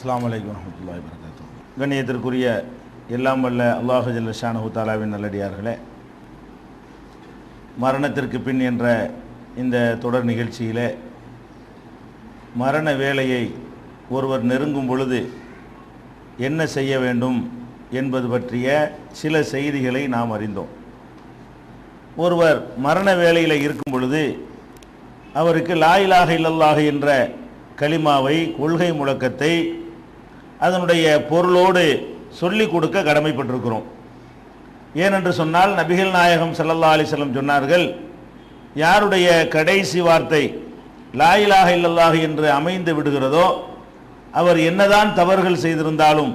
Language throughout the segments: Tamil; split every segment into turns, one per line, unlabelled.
அஸ்ஸலாமு அலைக்கும் வரஹ்மத்துல்லாஹி வபரகாத்துஹு. கண்ணியத்திற்குரிய எல்லாம் வல்ல அல்லாஹு ஜல்ல ஷானஹு தஆலாவின் நல்லடியார்களே, மரணத்திற்கு பின் என்ற இந்த தொடர் நிகழ்ச்சியிலே மரண வேளையை ஒருவர் நெருங்கும் பொழுது என்ன செய்ய வேண்டும் என்பது பற்றிய சில செய்திகளை நாம் அறிந்தோம். ஒருவர் மரண வேளையில் இருக்கும் பொழுது அவருக்கு லா இலாஹ இல்லல்லாஹ் என்ற கலிமாவை, கொள்கை முழக்கத்தை அதனுடைய பொருளோடு சொல்லிக் கொடுக்க கடமைப்பட்டிருக்கிறோம். ஏனென்று சொன்னால் நபிகள் நாயகம் ஸல்லல்லாஹு அலைஹி வஸல்லம் சொன்னார்கள், யாருடைய கடைசி வார்த்தை லா இலாஹ இல்லல்லாஹ் என்று அமைந்து விடுகிறதோ அவர் என்னதான் தவறுகள் செய்திருந்தாலும்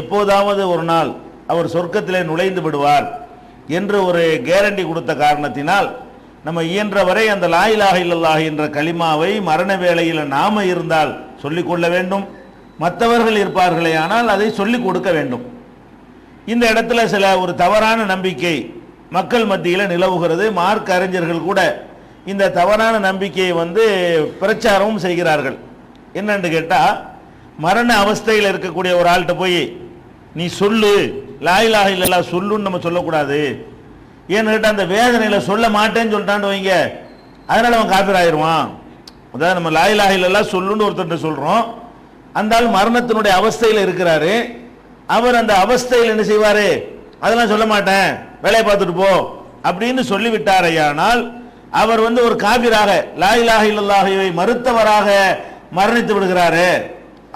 எப்போதாவது ஒரு நாள் அவர் சொர்க்கத்திலே நுழைந்து விடுவார் என்று ஒரு கேரண்டி கொடுத்த காரணத்தினால் நம்ம இயன்றவரை அந்த லா இலாஹ இல்லல்லாஹ் என்ற கலிமாவை மரண வேளையில் நாம இருந்தால் சொல்லிக்கொள்ள வேண்டும். மற்றவர்கள் இருப்பார்களே ஆனால் அதை சொல்லிக் கொடுக்க வேண்டும். இந்த இடத்துல சில ஒரு தவறான நம்பிக்கை மக்கள் மத்தியில் நிலவுகிறது. மார்க் அறிஞர்கள் கூட இந்த தவறான நம்பிக்கையை பிரச்சாரமும் செய்கிறார்கள். என்னன்னு கேட்டால், மரண அவஸ்தையில் இருக்கக்கூடிய ஒரு ஆள்கிட்ட போய் நீ சொல்லு, லா இலாஹ இல்லல்லாஹ் சொல்லுன்னு நம்ம சொல்லக்கூடாது. ஏன்னு கேட்டால் அந்த வேதனையில் சொல்ல மாட்டேன்னு சொல்லிட்டான்னு வைங்க, அதனால அவன் காபிர் ஆயிடுவான். அதாவது நம்ம லா இலாஹ இல்லல்லாஹ் சொல்லுன்னு ஒருத்தர் சொல்கிறோம், அந்த ஆள் மரணத்தினுடைய அவஸ்தையில் இருக்கிறாரு. அவர் அந்த அவஸ்தையில் என்ன செய்வார், அதெல்லாம் சொல்ல மாட்டேன், வேலையை பார்த்துட்டு போ அப்படின்னு சொல்லிவிட்டாரையானால் அவர் ஒரு காபிராக, லா இலாஹ இல்லல்லாஹை மறுத்தவராக மரணித்து விடுகிறாரு.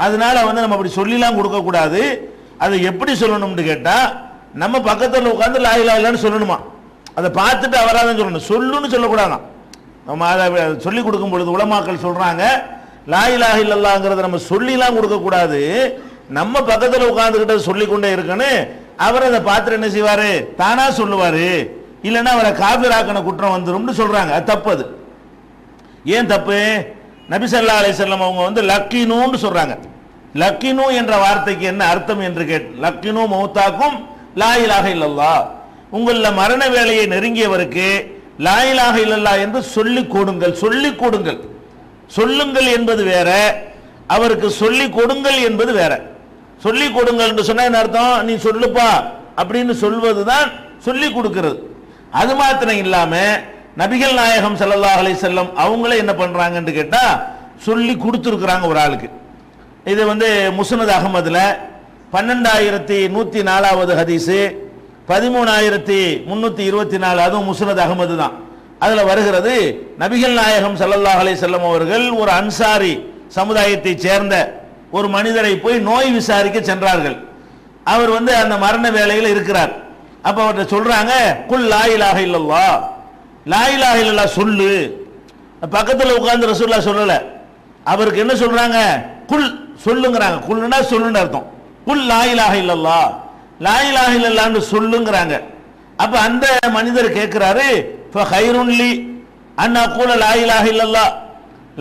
அதனால நம்ம அப்படி சொல்லிலாம் கொடுக்கக்கூடாது. அதை எப்படி சொல்லணும்னு கேட்டால், நம்ம பக்கத்தில் உட்காந்து லா இலாஹ இல்லன்னு சொல்லணுமா, அதை பார்த்துட்டு அவராக சொல்லணும், சொல்லுன்னு சொல்லக்கூடாதான். நம்ம அதை சொல்லிக் கொடுக்கும் பொழுது உலமாக்கள் சொல்கிறாங்க, லா இலாஹ இல்லல்லாஹ்ங்கிறத நம்ம சொல்லிலாம் கொடுக்கக்கூடாது, நம்ம பக்கத்தில் உட்காந்துக்கிட்ட சொல்லிக்கொண்டே இருக்கணும். அவர் அதை பார்த்துட்டு என்ன செய்வார், தானாக சொல்லுவார், இல்லைன்னா அவரை காபிராக்கின குற்றம் வந்துரும்னு சொல்கிறாங்க. அது தப்பு. அது ஏன் தப்பு? நபி ஸல்லல்லாஹு அலைஹி வஸல்லம் அவங்க லக்கினூன்னு சொல்கிறாங்க. லக்கினு என்ற வார்த்தைக்கு என்ன அர்த்தம் என்று லக்கினு மௌத்தாக்கும் லா இலாஹ இல்லல்லாஹ், உங்களில் மரண வேலையை நெருங்கியவருக்கு லா இலாஹ இல்லல்லாஹ் என்று சொல்லிக் கொடுங்கள். சொல்லிக் கொடுங்கள், சொல்லுங்கள் என்பது வேற, அவருக்கு சொல்லிக் கொடுங்கள் என்பது வேற. சொல்லிக் கொடுங்கள் என்று சொன்ன என்ன அர்த்தம், நீ சொல்லுப்பா அப்படின்னு சொல்வதுதான் சொல்லிக் கொடுக்கிறது. அது மாத்திரம் இல்லாம நபிகள் நாயகம் ஸல்லல்லாஹு அலைஹி வஸல்லம் அவங்களே என்ன பண்றாங்கன்னு கேட்டா சொல்லி கொடுத்துருக்குறாங்க ஒரு ஆளுக்கு. இது முஸ்னத் அஹ்மதுல 12104வது ஹதீஸு, 13324, அதுவும் முஸ்னத் அஹ்மது தான். அதுல வருகிறது, நபிகள் நாயகம் ஸல்லல்லாஹு அலைஹி வஸல்லம் அவர்கள் ஒரு அன்சாரி சமுதாயத்தை சேர்ந்த ஒரு மனிதரை போய் நோய் விசாரிக்க சென்றார்கள். அவர் அந்த மரண வேளையில் இருக்கிறார். அப்ப அவர்கிட்ட சொல்றாங்க, குல் லா இலாஹ இல்லல்லாஹ், லா இலாஹ இல்லல்லாஹ் சொல்லு. பக்கத்தில் உட்கார்ந்து ரசூலுல்லாஹ் சொல்லல, அவருக்கு என்ன சொல்றாங்க, குல் சொல்லுங்கிறாங்க. குல்னா சொல்லுன்னு அர்த்தம். குல் லா இலாஹ இல்லல்லாஹ், லா இலாஹ இல்லல்லாஹ்னு சொல்லுங்கிறாங்க. அப்ப அந்த மனிதர் கேட்கிறாரு, ஃபகைருன் லி அன் அகூல லா இலாஹ இல்லல்லாஹ்,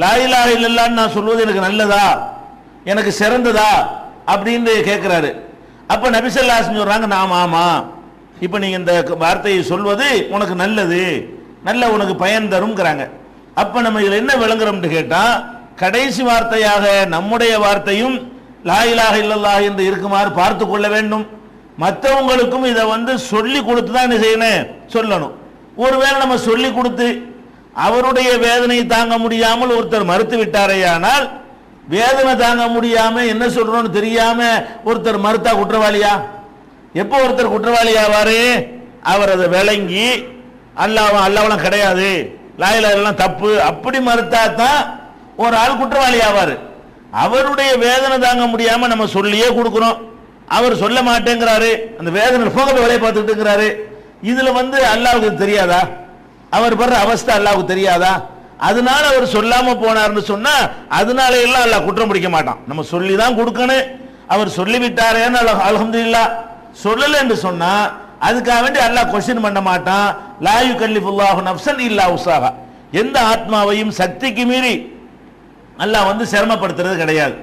லா இலாஹ இல்லல்லாஹ் நான் சொல்வது எனக்கு நல்லதா, எனக்கு சிறந்ததா அப்படின்னு கேட்கிறாரு. அப்ப நபி ஸல்லல்லாஹு அலைஹி வஸல்லம் சொல்றாங்க, நாம ஆமா, இப்ப நீங்க இந்த வார்த்தையை சொல்வது உனக்கு நல்லது, நல்ல உனக்கு பயன் தரும்ங்கிறாங்க. அப்ப நம்ம இதுல என்ன விளங்குறோம்னு கேட்டா, கடைசி வார்த்தையாக நம்முடைய வார்த்தையும் லா இலாஹ இல்லல்லாஹ் என்று இருக்குமாறு பார்த்து கொள்ள வேண்டும். மற்றவங்களுக்கும் இதை சொல்லி கொடுத்து தான் என்ன செய்யணும், சொல்லணும். ஒருவேளை நம்ம சொல்லி கொடுத்து அவருடைய வேதனை தாங்க முடியாமல் ஒருத்தர் மறுத்து விட்டாரையானால், வேதனை தாங்க முடியாம என்ன சொல்றோம்னு தெரியாம ஒருத்தர் மறுத்தா குற்றவாளியா? எப்போ ஒருத்தர் குற்றவாளி ஆவாரு, அவர் அதை விளங்கி அல்லாஹ்வெல்லாம் கிடையாது, லா இலாஹ இல்லல்லாஹ் தப்பு அப்படி மறுத்தா தான் ஒரு ஆள் குற்றவாளி ஆவாரு. அவருடைய வேதனை தாங்க முடியாம நம்ம சொல்லியே கொடுக்கிறோம், அவர் சொல்ல மாட்டேங்கிறாரு, அந்த வேதனை போக வேலையை பார்த்துட்டு இருக்கிறாரு. இதுல அல்லாஹ்வுக்கு தெரியாதா, அவர் படுற அவஸ்தை அல்லாஹ்வுக்கு தெரியாதா? அதனால அவர் சொல்லாம போனார்னு சொன்னா அதனால எல்லாம் அல்லாஹ் குற்றம் பிடிக்க மாட்டான். நம்ம சொல்லி தான் கொடுக்கணும். அவர் சொல்லிவிட்டாரேன்னு அல்ஹம்துலில்லாஹ், சொல்லல என்று சொன்னா அதுக்காக வேண்டி அல்லாஹ் கொஸ்டின் பண்ண மாட்டான். லா யுகல்லிஃபுல்லாஹு நஃப்ஸன் இல்லா உஸாஹா, எந்த ஆத்மாவையும் சக்திக்கு மீறி அல்லாஹ் சிரமப்படுத்துறது கிடையாது.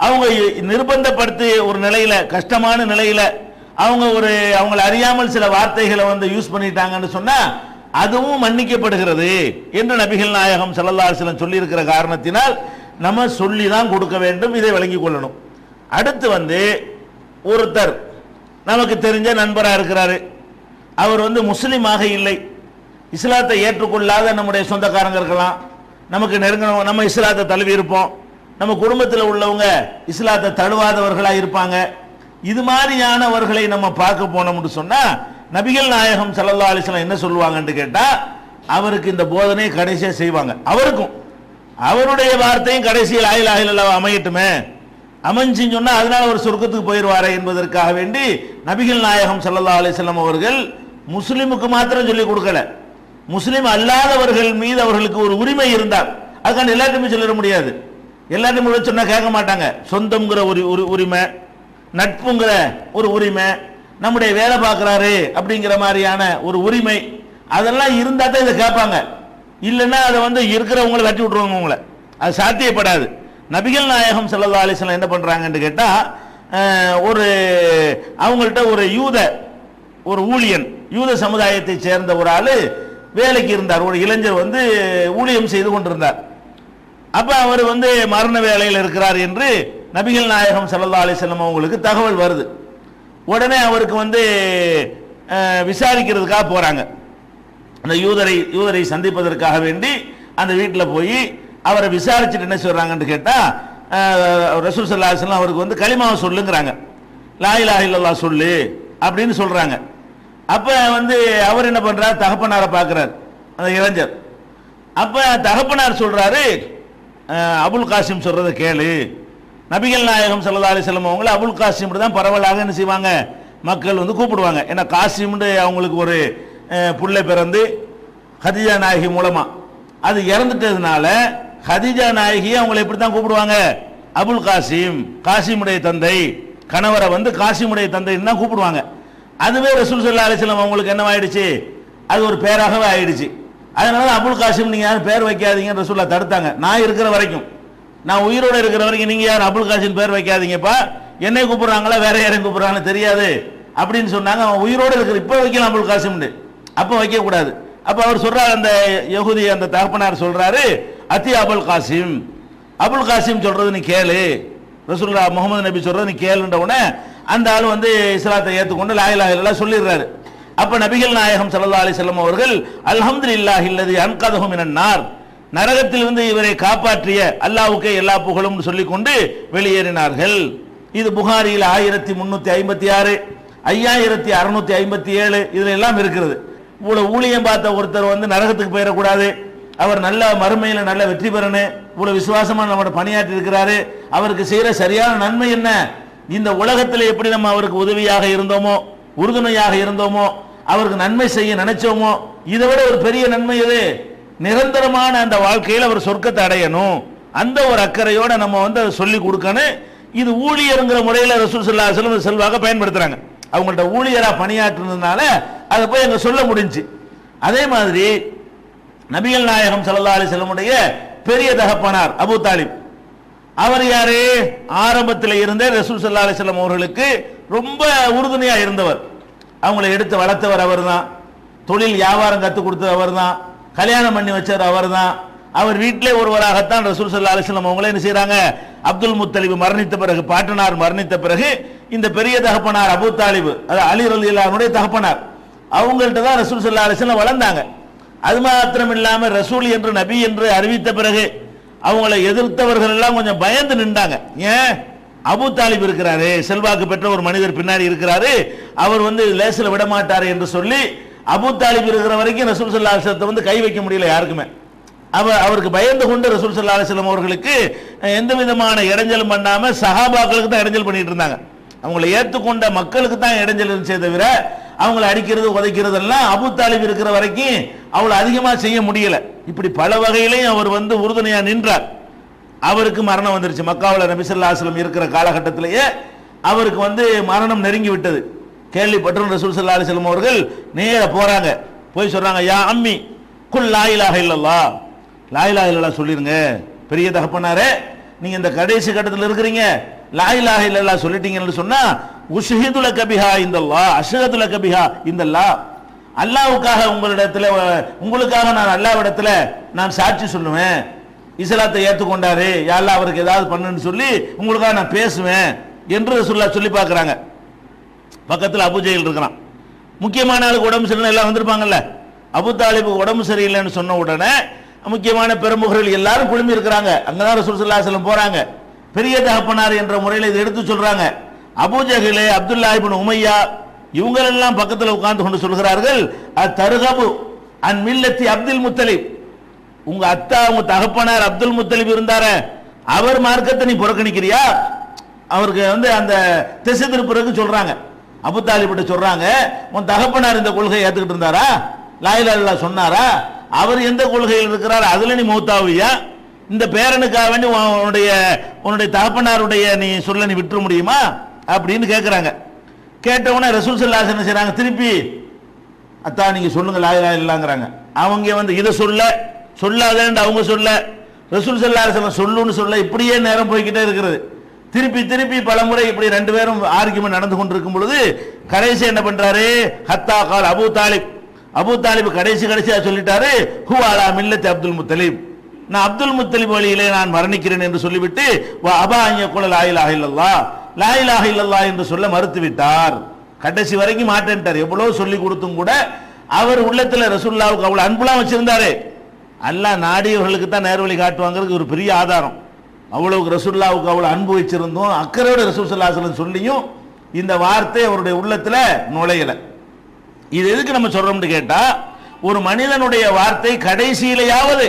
அவங்க நிர்பந்தப்படுத்தி ஒரு நிலையில, கஷ்டமான நிலையில அவங்களை அறியாமல் சில வார்த்தைகளை யூஸ் பண்ணிட்டாங்கன்னு சொன்னா அதுவும் மன்னிக்கப்படுகிறது என்று நபிகள் நாயகம் ஸல்லல்லாஹு அலைஹி வஸல்லம் சொல்லி இருக்கிற காரணத்தினால் நம்ம சொல்லி தான் கொடுக்க வேண்டும். இதை விளங்கிக் கொள்ளணும். அடுத்து வந்து ஒருத்தர் நமக்கு தெரிஞ்ச நண்பராக இருக்கிறாரு, அவர் வந்து முஸ்லீமாக இல்லை, இஸ்லாத்தை ஏற்றுக்கொள்ளாத நம்முடைய சொந்தக்காரங்க இருக்கலாம், நமக்கு நெருங்கினவங்க, நம்ம இஸ்லாத்தை தழுவி இருப்போம், நம்ம குடும்பத்தில் உள்ளவங்க இஸ்லாத்தை தழுவாதவர்களாக இருப்பாங்க. இது மாதிரியானவர்களை நம்ம பார்க்க போனோம்னு சொன்னா நபிகள் நாயகம் ஸல்லல்லாஹு அலைஹி வஸல்லம் என்ன சொல்லுவாங்கன்னு கேட்டா, அவருக்கு இந்த போதனை கடைசியா செய்வாங்க. அவருக்கும் அவருடைய வார்த்தையும் கடைசியில் லா இலாஹ இல்லல்லாஹ் அமையட்டுமே, அமைஞ்சின்னு சொன்னா அதனால ஒரு சொர்க்கத்துக்கு போயிடுவாரே என்பதற்காக வேண்டி நபிகள் நாயகம் ஸல்லல்லாஹு அலைஹி வஸல்லம் அவர்கள் முஸ்லிமுக்கு மாத்திரம் சொல்லி கொடுக்கல, முஸ்லிம் அல்லாதவர்கள் மீது அவர்களுக்கு ஒரு உரிமை இருந்தால், அதுக்கான எல்லாத்தையுமே சொல்லிட முடியாது, எல்லாத்தையும் சொன்னா கேட்க மாட்டாங்க. சொந்தம்ங்கிற ஒரு உரிமை, நட்புங்கிற ஒரு உரிமை, நம்முடைய வேலை பார்க்கிறாரு அப்படிங்கிற மாதிரியான ஒரு உரிமை, அதெல்லாம் இருந்தா தான் இதை கேட்பாங்க. இல்லைன்னா அதை வந்து இருக்கிறவங்களை தட்டி விட்டுருவாங்க, உங்களை அது சாத்தியப்படாது. நபிகள் நாயகம் ஸல்லல்லாஹு அலைஹி வஸல்லம் என்ன பண்றாங்கன்னு கேட்டா, ஒரு அவங்கள்ட்ட ஒரு ஊழியன், யூத சமுதாயத்தை சேர்ந்த ஒரு ஆளு வேலைக்கு இருந்தார், ஒரு இளைஞர் வந்து ஊழியம் செய்து கொண்டிருந்தார். அப்ப அவர் வந்து மரண வேலையில் இருக்கிறார் என்று நபிகள் நாயகம் ஸல்லல்லாஹு அலைஹி வஸல்லம் அவங்களுக்கு தகவல் வருது. உடனே அவருக்கு வந்து விசாரிக்கிறதுக்காக போறாங்க. அந்த யூதரை சந்திப்பதற்காக வேண்டி அந்த வீட்டில் போய் அவரை விசாரிச்சுட்டு என்ன சொல்றாங்கன்னு கேட்டா, ரசூல் ஸல்லல்லாஹு அலைஹி வஸல்லம் அவருக்கு வந்து கலிமாவை சொல்லுங்கிறாங்க, லா இலாஹ இல்லல்லாஹ் சொல்லு அப்படின்னு சொல்றாங்க. அப்ப வந்து அவர் என்ன பண்றார், தகப்பனாரை பார்க்கிறார் அந்த இளைஞர். அப்ப தகப்பனார் சொல்றாரு, அபுல் காசிம் சொல்றதை கேளு. நபிகள் நாயகம் ஸல்லல்லாஹு அலைஹி வஸல்லம் அவங்கள அபுல் காசிம் தான் பரவலாக என்ன செய்வாங்க, மக்கள் வந்து கூப்பிடுவாங்க. ஏன்னா காசிம்னு அவங்களுக்கு ஒரு புள்ளை பிறந்து ஹதீஜா நாயகி மூலமா அது இறந்துட்டதுனால ஹதீஜா நாயகி அவங்களை எப்படி தான் கூப்பிடுவாங்க, அபுல் காசிம், காசிமுடைய தந்தை, கணவரை வந்து காசிமுடைய தந்தைன்னு தான் கூப்பிடுவாங்க. அதுவே ரசூல் ஸல்லல்லாஹு அலைஹி வஸல்லம் அவங்களுக்கு என்னவாயிடுச்சு, அது ஒரு பேராகவே ஆயிடுச்சு. அதனால அபுல் காசிம் நீங்க யாரும் பேர் வைக்காதீங்கன்னு ரசூலுல்லாஹ் தடுத்தாங்க. நான் இருக்கிற வரைக்கும், நான் உயிரோடு இருக்கிற வரைக்கும் நீங்க யாரும் அபுல் காசிம் பேர் வைக்காதீங்கப்பா, என்னை கூப்பிடுறாங்களா வேற யாரையும் கூப்பிடுறாங்கன்னு தெரியாது அப்படின்னு சொன்னாங்க. அவன் உயிரோடு இருக்கிற இப்ப வைக்கலாம் அபுல் காசிம்னு, அப்ப வைக்க கூடாது. அப்ப அவர் சொல்றாரு, அந்த யஹூதி அந்த தகப்பனார் சொல்றாரு, அத்தி அபுல் காசிம், அபுல் காசிம் சொல்றது நீ கேளு, ரசூலுல்லாஹ் முகமது நபி சொல்றது நீ கேளுன்ற உடனே அந்த ஆள் வந்து இஸ்லாத்தை ஏற்றுக்கொண்டு லா இலாஹ இல்லல்லாஹ் சொல்லிடுறாரு. அப்ப நபிகள் நாயகம் ஸல்லல்லாஹு அலைஹி வஸல்லம் அவர்கள் அல்ஹம்துலில்லாஹி அல்லதி அன்கதஹு மினன் நார், நரகத்தில் வந்து இவரை காப்பாற்றிய அல்லாஹ்வுக்கே எல்லா புகழும் சொல்லிக் கொண்டு வெளியேறினார்கள். இது புகாரியில் 1356, 5657 இதுல எல்லாம் இருக்கிறது. இவ்வளவு ஊழியம் பார்த்த ஒருத்தர் வந்து நரகத்துக்கு போயிடக்கூடாது, அவர் நல்ல மறுமையில நல்ல வெற்றி பெறணும், இவ்வளவு விசுவாசமா நம்மளோட பணியாற்றி இருக்கிறாரு, அவருக்கு செய்யற சரியான நன்மை என்ன, இந்த உலகத்தில் எப்படி நம்ம அவருக்கு உதவியாக இருந்தோமோ, உறுதுணையாக இருந்தோமோ, அவருக்கு நன்மை செய்ய நினைச்சோமோ, இதை விட ஒரு பெரிய நன்மை எது, நிரந்தரமான அந்த வாழ்க்கையில் அவர் சொர்க்கத்தை அடையணும், அந்த ஒரு அக்கறையோட நம்ம வந்து அதை சொல்லி கொடுக்கணும். இது ஊழியருங்கிற முறையில் ரசூல் ஸல்லல்லாஹு அலைஹி வஸல்லம் செல்வாக பயன்படுத்துறாங்க. அவங்கள்ட்ட ஊழியரா பணியாற்றினதுனால அதை போய் அங்க சொல்ல முடிஞ்சு. அதே மாதிரி நபிகள் நாயகம் ஸல்லல்லாஹு அலைஹி வஸல்லமுடைய பெரிய தகப்பனார் அபூ தாலிப், அவர் யாரு, ஆரம்பத்தில் இருந்தே ரசூல் ஸல்லல்லாஹு அலைஹி வஸல்லம் அவர்களுக்கு ரொம்ப உறுதுணையா இருந்தவர். அவங்களை எடுத்து வளர்த்தவர் அவர் தான், தொழில் வியாபாரம் கற்றுக் கொடுத்தவர் அவர் தான், கல்யாணம் பண்ணி வச்சவர் அவர் தான். அவர் வீட்டிலே ஒருவராகத்தான் ரசூல் ஸல்லல்லாஹு அலைஹி வஸல்லம் அவங்களே என்ன செய்றாங்க, அப்துல் முத்தலிப் மரணித்த பிறகு, பாட்டனார் மரணித்த பிறகு இந்த பெரிய தகப்பனார் அபூ தாலிப், அது அலி ரலியல்லாஹு அன்ஹுடைய தகப்பனார், அவங்கள்ட்ட தான் ரசூல் ஸல்லல்லாஹு அலைஹி வஸல்லம் வளர்ந்தாங்க. அது மாத்திரம் இல்லாம ரசூல் என்று நபி என்று அறிவித்த பிறகு அவங்களை எதிர்த்தவர்கள் எல்லாம் கொஞ்சம் பயந்து நின்றாங்க. ஏன், அபூ தாலிப் இருக்கிறாரு, செல்வாக்கு பெற்ற ஒரு மனிதர் பின்னாடி இருக்கிறாரு, அவர் வந்து லேசில் விட மாட்டாரு என்று சொல்லி அபூ தாலிப் இருக்கிற வரைக்கும் ரசூல் ஸல்லல்லாஹு அலைஹி வஸல்லம் வந்து கை வைக்க முடியல யாருக்குமே. அவருக்கு பயந்து கொண்டு ரசூல் ஸல்லல்லாஹு அலைஹி வஸல்லம் அவர்களுக்கு எந்த விதமான இடைஞ்சலும் பண்ணாம சஹாபாக்களுக்கு தான் இடைஞ்சல் பண்ணிட்டு இருந்தாங்க. அவங்களை ஏற்றுக்கொண்ட மக்களுக்கு தான் இடைஞ்சல் இருந்துச்சே தவிர அவங்களை அடிக்கிறது உதைக்கிறது எல்லாம் அபூ தாலிப் இருக்கிற வரைக்கும் அவ்வளவு அதிகமா செய்ய முடியல. இப்படி பல வகையிலையும் அவர் வந்து உறுதுணையா நின்றார். அவருக்கு மரணம் வந்துருச்சு, மக்காவில் நபி ஸல்லல்லாஹு அலைஹி வஸல்லம் இருக்கிற காலகட்டத்திலேயே அவருக்கு வந்து மரணம் நெருங்கி விட்டது. கேள்விப்பட்ட ரசூல் ஸல்லல்லாஹு அலைஹி வஸல்லம் அவர்கள் நேர போறாங்க, போய் சொல்றாங்க, யா அம்மி குல் லா இலாஹ இல்லல்லாஹ், லா இலாஹ இல்லல்லாஹ் சொல்லிருங்க, பெரிய தகப்பனாரே நீங்க இந்த கடைசி கட்டத்தில் இருக்கிறீங்க, லா இலாஹ இல்லல்லாஹ் சொல்லிட்டீங்கன்னு சொன்னா உஷ்ஹிது லக பிஹா இந்தல்லாஹ், அஷ்ஹது லக பிஹா இந்தல்லாஹ், அல்லாஹ்வுக்காக உங்களுக்காக நான் அல்லாஹ்விடத்துல நான் சாட்சி சொல்லுவேன், இஸ்லாத்தை ஏற்றுக்கொண்டாரு, யா அல்லாஹ் அவருக்கு ஏதாவது பண்ணுன்னு சொல்லி உங்களுக்காக நான் பேசுவேன் என்று ரசூலுல்லாஹ் சொல்லி பார்க்குறாங்க. பக்கத்தில் அபூஜஹல் இருக்கிறான். முக்கியமான ஆளுக்கு உடம்பு சரியில்லை, எல்லாம் வந்திருப்பாங்கல்ல. அபூ தாலிபுக்கு உடம்பு சரியில்லைன்னு சொன்ன உடனே முக்கியமான பெருமுகர்கள் எல்லாரும் குழுமி இருக்கிறாங்க. அங்கதான் ரசூல் ஸல்லல்லாஹு அலைஹி வஸல்லம் போறாங்க. பெரிய தகப்பனார் என்ற முறையில் இதை எடுத்து சொல்றாங்க. அபூஜஹல், அப்துல்லாஹ் இப்னு உமையா இவங்களெல்லாம் பக்கத்தில் உட்கார்ந்து கொண்டு சொல்கிறார்கள், தர்கபு அன் மில்லத்தி அப்துல் முத்தலிப், உங்க அத்தா உங்க தகப்பனார் அப்துல் முத்தலிப் இருந்தார அவர் மார்க்கத்தை நீ புறக்கணிக்கிறியா? அவருக்கு அந்த திசை திருப்புறதுக்கு சொல்றாங்க. அபூ தாலிபிட்ட சொல்றாங்க, உன் தகப்பனார் இந்த கொள்கையை ஏத்துக்கிட்டு இருந்தாரா? லா இலாஹா இல்லல்லாஹ் சொன்னாரா? அவர் எந்த கொள்கையில் இருக்கிறார், அதுல நீ மௌத்தாவியா? இந்த பேரனுக்காக வேண்டி உன்னுடைய தகப்பனாருடைய நீ சொல்ல நீ விட்டுற முடியுமா அப்படின்னு கேட்கிறாங்க. கேட்டவுடனே ரசூல் ஸல்லல்லாஹு அலைஹி வஸல்லம் என்ன செய்றாங்க, திருப்பி அத்தா நீங்க சொல்லுங்க லா இலாஹா இல்லல்லாஹ்ங்கறாங்க. அவங்க இதை சொல்லாதேன்னு அவங்க சொல்ல, ரசூல் ஸல்லல்லாஹு அலைஹி வஸல்லம் சொல்லுன்னு சொல்ல, இப்படியே நேரம் போய்கிட்டே இருக்கிறது. திருப்பி திருப்பி பலமுறை இப்படி ரெண்டு பேரும் ஆர்கியூமெண்ட் நடந்து கொண்டிருக்கும் பொழுது கடைசி என்ன பண்றாரு, ஹத்தா கால் அபூ தாலிப் கடைசியா சொல்லிட்டாரு, ஹு அலா மில்லத்தி அப்துல் முத்தலிப், நான் அப்துல் முத்தலிப் வழியிலே நான் மரணிக்கிறேன் என்று சொல்லிவிட்டு அபா அன் யகுல லா இலாஹா இல்லல்லாஹ், லா இலாஹா இல்லல்லாஹ் என்று சொல்ல மறுத்து விட்டார். கடைசி வரைக்கும் மாட்டேன்ட்டார். எவ்வளவு சொல்லி கொடுத்தும் கூட அவர் உள்ளத்துல ரசூலுல்லாஹ்வுக்கு அவ்வளவு அன்புலாம் வச்சிருந்தாரு. அல்லாஹ் நாடியவர்களுக்கு தான் நேர்வழி காட்டுவாங்கிறது ஒரு பெரிய ஆதாரம். அவ்வளவு ரசூலுல்லாஹ்வுக்கு அவ்வளவு அன்பு வச்சிருந்தோம், அக்கறையோட ரசூல் ஸல்லல்லாஹு அலைஹி வஸல்லம் சொல்லியும் இந்த வார்த்தை அவருடைய உள்ளத்துல நுழையல. இது எதுக்கு நம்ம சொல்றோம்னு கேட்டா, ஒரு மனிதனுடைய வார்த்தை கடைசியிலேயாவது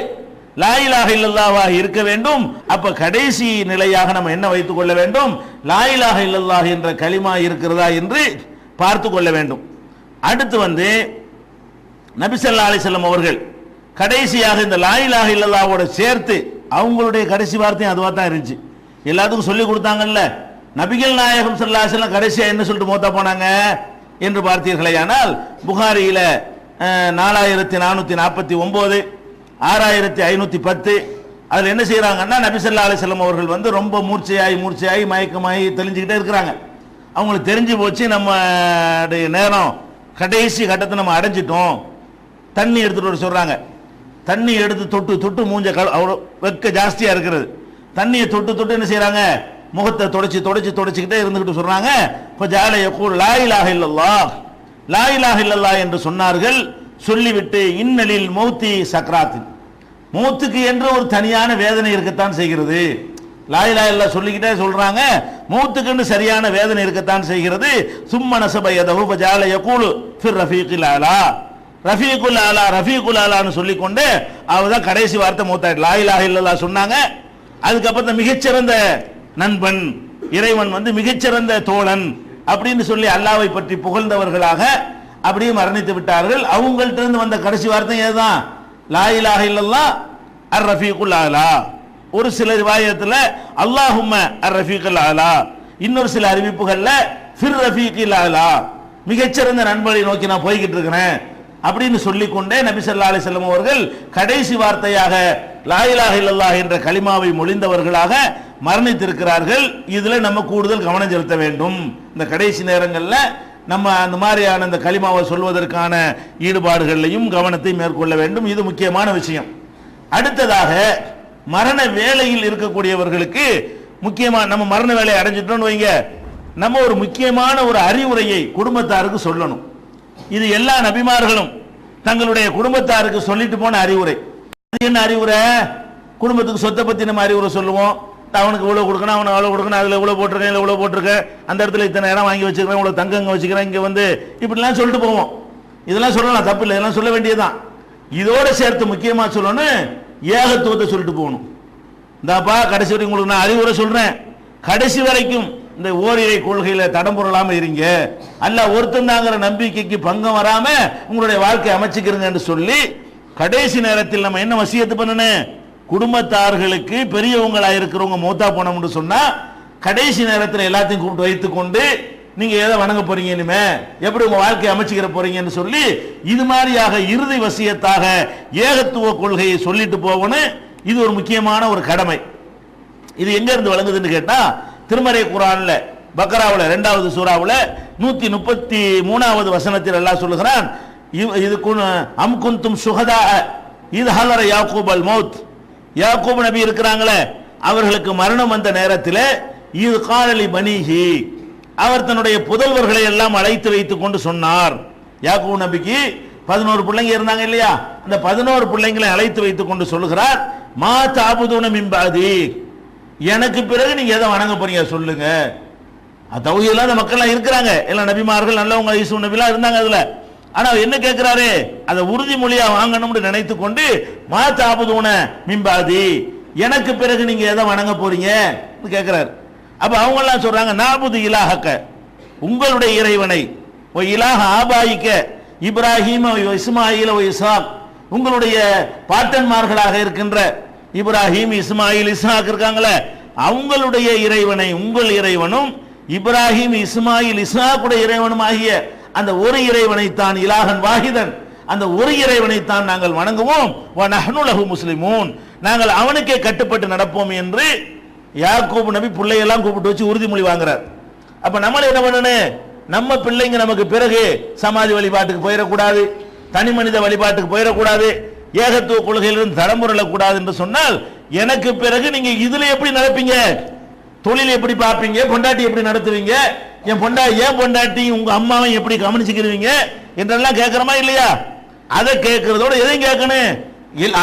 லா இலாஹா இல்லல்லாஹ் இருக்க வேண்டும். அப்ப கடைசி நிலையாக நம்ம என்ன வைத்துக் கொள்ள வேண்டும், லா இலாஹா இல்லல்லாஹ் என்ற கலிமா இருக்கிறதா என்று பார்த்து கொள்ள வேண்டும். அடுத்து நபி ஸல்லல்லாஹு அலைஹி வஸல்லம் அவர்கள் கடைசியாக இந்த லா இலாஹா இல்லல்லாஹ்வோட சேர்த்து அவங்களுடைய கடைசி வார்த்தையும் அதுவா தான் இருந்துச்சு. எல்லாத்துக்கும் சொல்லி கொடுத்தாங்கல்ல. நபிகள் நாயகம் ஸல்லல்லாஹு அலைஹி வஸல்லம் கடைசியா என்ன சொல்லிட்டு மௌத்தா போனாங்க என்று பார்த்தீர்களேயானால், புகாரியில 4449, 6510 அதுல என்ன செய்யறாங்கன்னா, நபி ஸல்லல்லாஹு அலைஹி வஸல்லம் அவர்கள் ரொம்ப மூர்ச்சையாகி மயக்கமாகி தெளிஞ்சுக்கிட்டே இருக்கிறாங்க. அவங்களுக்கு தெரிஞ்சு போச்சு நம்ம நேரம் கடைசி கட்டத்தை நம்ம அடைஞ்சிட்டோம். தண்ணி எடுத்துட்டு வர சொல்றாங்க. தண்ணி எடுத்து தொட்டு மூஞ்ச அவ்வளோ வெக்க ஜாஸ்தியா இருக்கிறது. தண்ணியை தொட்டு என்ன செய்யறாங்க, முகத்தை தொடச்சிக்கிட்டே இருந்துகிட்டு சொல்றாங்க, லா இலாஹா இல்லல்லாஹ், லா இலாஹா இல்லல்லாஹ் என்று சொன்னார்கள். சொல்லிவிட்டு இன்னலில் மௌத்தி சக்ராத்தின், மௌத்துக்கு என்று ஒரு தனியான வேதனை இருக்கத்தான் செய்கிறது. லா இலாஹா இல்லல்லாஹ் சொல்லிக்கிட்டே சொல்றாங்க, மௌத்துக்கு என்று சரியான வேதனை இருக்கத்தான் செய்கிறது. சும்ம நஸப யதஹு ஃபஜஅல யகூலு ஃபிர் ரஃபீகில் அலா, ரஃபீகுல் அலான்னு சொல்லிக்கொண்டு அவதான் கடைசி வார்த்தை மௌத்தாயிட்டு லா இலாஹா இல்லல்லாஹ் சொன்னாங்க. அதுக்கப்புறம் மிகச்சிறந்த நண்பன், இறைவன் மிகச்சிறந்த தோழன் அப்படின்னு சொல்லி அல்லாஹ்வை பற்றி புகழ்ந்தவர்களாக அப்படியே மரணித்து விட்டார்கள். அவங்கள்ட்ட இருந்து வந்த கடைசி வார்த்தை ஏதான், லா இலாஹா இல்லல்லாஹ் அர் ரஃபீகுல் அலா. ஒரு சில ரிவாயத்துல அல்லாஹும்ம அர் ரஃபீகுல் அலா, இன்னொரு சில அறிவிப்புகள்ல ஃபிர் ரஃபீகில் அலா, மிகச்சிறந்த நண்பனை நோக்கி நான் போய்கிட்டு இருக்கிறேன் அப்படின்னு சொல்லிக்கொண்டே நபி ஸல்லல்லாஹு அலைஹி வஸல்லம் அவர்கள் கடைசி வார்த்தையாக லா இலாஹா இல்லல்லாஹ் என்ற கலிமாவை மொழிந்தவர்களாக மரணித்திருக்கிறார்கள். இதுல நம்ம கூடுதல் கவனம் செலுத்த வேண்டும். இந்த கடைசி நேரங்களில் நம்ம அந்த மாதிரியான இந்த கலிமாவை சொல்வதற்கான ஈடுபாடுகளையும் கவனத்தை மேற்கொள்ள வேண்டும். இது முக்கியமான விஷயம். அடுத்ததாக மரண வேளையில் இருக்கக்கூடியவர்களுக்கு முக்கியமான, நம்ம மரண வேலையை அடைஞ்சிட்டோம்னு வைங்க, நம்ம ஒரு முக்கியமான ஒரு அறிவுரையை குடும்பத்தாருக்கு சொல்லணும். இது எல்லா நபிமார்களும் தங்களுடைய குடும்பத்தாருக்கு சொல்லிட்டு போன அறிவுரை. என்ன அறிவுரை? குடும்பத்துக்கு சொத்தை பத்தி நம்ம அறிவுரை சொல்லுவோம். அவனுக்கு இவ்வளவு கொடுக்கணும், அவனுக்கு அவ்வளவு கொடுக்கணும், அதுல இவ்வளவு போட்டிருக்கேன், இல்லை இவ்வளவு போட்டிருக்கேன், அந்த இடத்துல இத்தனை இடம் வாங்கி வச்சுக்கிறேன், இவ்வளவு தங்கங்க வச்சுக்கிறேன், இங்க இப்படிலாம் சொல்லிட்டு போவோம். இதெல்லாம் சொல்லலாம், தப்பு இல்லை, இதெல்லாம் சொல்ல வேண்டியதுதான். இதோட சேர்த்து முக்கியமா சொல்லணும், ஏகத்துவத்தை சொல்லிட்டு போகணும். இந்தாப்பா கடைசி வரைக்கும் உங்களுக்கு நான் அறிவுரை சொல்றேன், கடைசி வரைக்கும் இந்த ஓரிரை கொள்கையில தடம் பொருளாம இருங்க, அல்லாஹ் ஒருத்தன் தாங்கிற நம்பிக்கைக்கு பங்கம் வராம உங்களுடைய வாழ்க்கை அமைச்சுக்கிறீங்க என்று சொல்லி கடைசி நேரத்தில் நம்ம என்ன வசியத்து பண்ணணும், குடும்பத்தார்களுக்கு பெரியவங்களா இருக்கிறவங்க மௌத்தா போனோம்னு சொன்னா கடைசி நேரத்தில் எல்லாத்தையும் கூப்பிட்டு வைத்துக் கொண்டு நீங்க எதை வணங்க போறீங்க, இனிமே எப்படி உங்க வாழ்க்கையை அமைச்சுக்கிற போறீங்கன்னு சொல்லி இது மாதிரியாக இறுதி வசியத்தாக ஏகத்துவ கொள்கையை சொல்லிட்டு போகணும். இது ஒரு முக்கியமான ஒரு கடமை. இது எங்க இருந்து வழங்குதுன்னு கேட்டா, திருமறை குர்ஆன்ல பக்ராவுல 2வது சூறாவுல 133வது வசனத்தில் அல்லாஹ் சொல்லுகிறான், இது அம் குந்தும் சுஹதா இது ஹலர யாக்கூப் அல் மௌத், யாக்கூப் நபி இருக்கிறாங்களே அவர்களுக்கு மரணம் வந்த நேரத்தில் இது காலலி பனிஹி, அவர் தன்னுடைய புதல்வர்களை எல்லாம் அழைத்து வைத்துக் கொண்டு சொன்னார். யாக்கூப் நபிக்கு 11 பிள்ளைங்க இருந்தாங்க இல்லையா, அந்த 11 பிள்ளைங்களை அழைத்து வைத்துக் கொண்டு சொல்லுகிறார், மா தாபுதூன மின் பாதி, எனக்கு பிறகு நீங்க எதை வணங்க போறீங்க சொல்லுங்க. தௌஹீதுல அந்த மக்கள் இருக்கிறாங்க, எல்லாம் நபிமார்கள் நல்லவங்க, ஈசு நபிலாம் இருந்தாங்க அதுல. ஆனா என்ன கேட்கிறாரு, அதை உறுதிமொழியா வாங்கணும்னு நினைத்து கொண்டு மா தாபுதூன மின் பாதி, எனக்கு பிறகு நீங்க எதை வணங்க போறீங்க கேட்கிறாரு. அப்ப அவங்க எல்லாம் சொல்றாங்க, நாபுது இலாஹக்க, உங்களுடைய இறைவனை, ஓ இலாஹ ஆபாயிக்க இப்ராஹிம் இஸ்மாயில் இஸ்ஹாக், உங்களுடைய பாட்டன்மார்களாக இருக்கின்ற இப்ராஹிம் இஸ்மாயில் இஸ்ஹாக் இருக்காங்களே, அவங்களுடைய இறைவனை, உங்கள் இறைவனும் இப்ராஹிம் இஸ்மாயில் இஸ்ஹாக்குடைய இறைவனும் ஆகிய அந்த ஒரு இறைவனை தான், இலாஹன் வாஹிதன், அந்த ஒரு இறைவனை தான் நாங்கள் வணங்குவோம். வ நஹ்னு லஹு முஸ்லிமூன், நாங்கள் அவனுக்கே கட்டுப்பட்டு நடப்போம் என்று யாக்கூப் நபி பிள்ளையெல்லாம் கூப்பிட்டு வச்சு உறுதிமொழி வாங்குறார். அப்ப நம்மள என்ன பண்ணணும், நம்ம பிள்ளைங்க நமக்கு பிறகு சமாதி வழிபாட்டுக்கு போயிடக்கூடாது, தனி மனித வழிபாட்டுக்கு போயிடக்கூடாது, ஏகத்துவ கொள்கையிலிருந்து தடமுறக்கூடாது என்று சொன்னால், எனக்கு பிறகு நீங்க இதுல எப்படி நடப்பீங்க, தொழில் எப்படி பார்ப்பீங்க, பொண்டாட்டி எப்படி நடத்துவீங்க, என் பொண்டாட்டி உங்க அம்மாவை எப்படி கவனிச்சுக்கிறீங்க என்றெல்லாம் கேட்கிறோமா இல்லையா? அதை கேட்கறதோட எதையும் கேட்கணும்,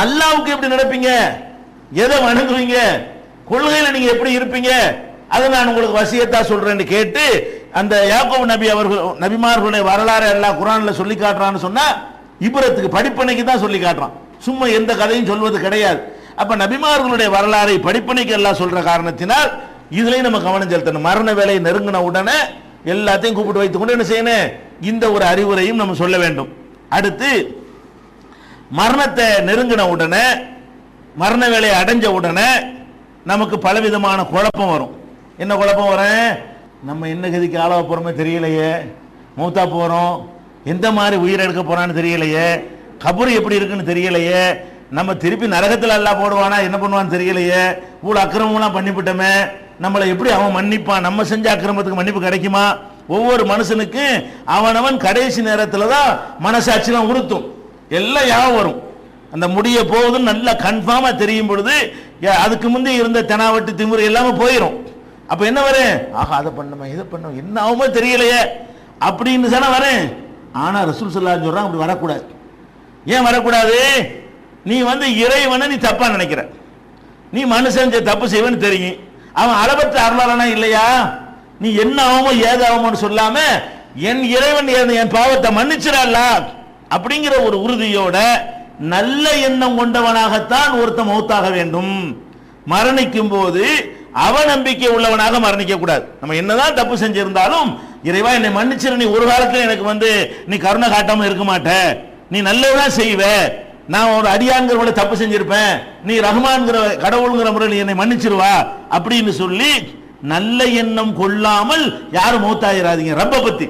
அல்லாவுக்கு எப்படி நடப்பீங்க, எதை வணங்குவீங்க, கொள்கையில நீங்க எப்படி இருப்பீங்க, அதை நான் உங்களுக்கு வசியத்தா சொல்றேன்னு கேட்டு அந்த யாக்கூப் நபி அவர்கள் நபிமார்களுடைய வரலாறு எல்லாம் குர்ஆன்ல சொல்லி காட்டுறான்னு சொன்னா, இப்ரத்துக்கு படிப்பனைக்கு தான் சொல்லி காட்டுறான், சும்மா எந்த கதையும் சொல்வது கிடையாது. அப்ப நபிமார்களுடைய வரலாறை படிப்பனைக்கு எல்லாம் சொல்ற காரணத்தினால் இதுலயும் நம்ம கவனம் செலுத்தணும். மரண வேலையை நெருங்கின உடனே எல்லாத்தையும் கூப்பிட்டு வைத்துக் கொண்டு என்ன செய்யணும், இந்த ஒரு அறிவுரையும் நம்ம சொல்ல வேண்டும். அடுத்து மரணத்தை நெருங்கின உடனே, மரண வேலையை அடைஞ்ச உடனே நமக்கு பலவிதமான குழப்பம் வரும். என்ன குழப்பம் வரும், நம்ம என்ன கதிக்கு ஆளாக போறோமே தெரியலையே, மூத்தா போறோம், எந்த மாதிரி உயிர் எடுக்க போறான்னு தெரியலையே, கபர் எப்படி இருக்குன்னு தெரியலையே, நம்ம திருப்பி நரகத்தில் எல்லாம் போடுவானா என்ன பண்ணுவான்னு தெரியலையே, இவ்வளவு அக்கிரமம்லாம் பண்ணிவிட்டோமே, நம்மளை எப்படி அவன் மன்னிப்பான், நம்ம செஞ்ச அக்கிரமத்துக்கு மன்னிப்பு கிடைக்குமா? ஒவ்வொரு மனுஷனுக்கும் அவனவன் கடைசி நேரத்தில் தான் மனசாட்சிலாம் உறுத்தும், எல்லாம் யாவும் வரும். அந்த முடிய போகுதுன்னு நல்லா கன்ஃபார்மா தெரியும் பொழுது அதுக்கு முந்தைய இருந்த தெனாவட்டு திமுறை எல்லாமே போயிடும். அப்ப என்ன வரும், ஆஹா அதை பண்ணமா இதை பண்ணோம் என்ன ஆகுமோ தெரியலையே அப்படின்னு தானே வரேன். ஆனா ரசூல் ஸல்லல்லாஹு அலைஹி சொல்றாங்க, அப்படி வரக்கூடாது. ஏன் வரக்கூடாது, நீ இறைவனை நீ தப்பா நினைக்கிற, நீ மனுஷன் தப்பு செய்வன்னு தெரியும், அவன் அளவற்ற அருளாளனா இல்லையா, நீ என்ன ஆகுமோ ஏதாகுமோன்னு சொல்லாம என் இறைவன் என் பாவத்தை மன்னிச்சிடல அப்படிங்கிற ஒரு உறுதியோட நல்ல எண்ணம் கொண்டவனாகத்தான் ஒருத்த மௌத்தாக வேண்டும். மரணிக்கும் போது அவநம்பிக்கை உள்ளவனாக மரணிக்க கூடாது. நம்ம என்னதான் தப்பு செஞ்சிருந்தாலும், இறைவா என்னை மன்னிச்சிரு, நீ ஒரு காலத்துல எனக்கு நீ கருணை காட்டாம இருக்க மாட்ட, நீ நல்லதான் செய்வ, நான் ஒரு அடியான்கிற தப்பு செஞ்சிருப்பேன், நீ ரஹ்மான்கிற கடவுள்ங்கிற முறையில் என்னை மன்னிச்சிருவா அப்படின்னு சொல்லி நல்ல எண்ணம் கொள்ளாமல் யாரும் மௌத்தாயிராதீங்க. ரப்ப பத்தி,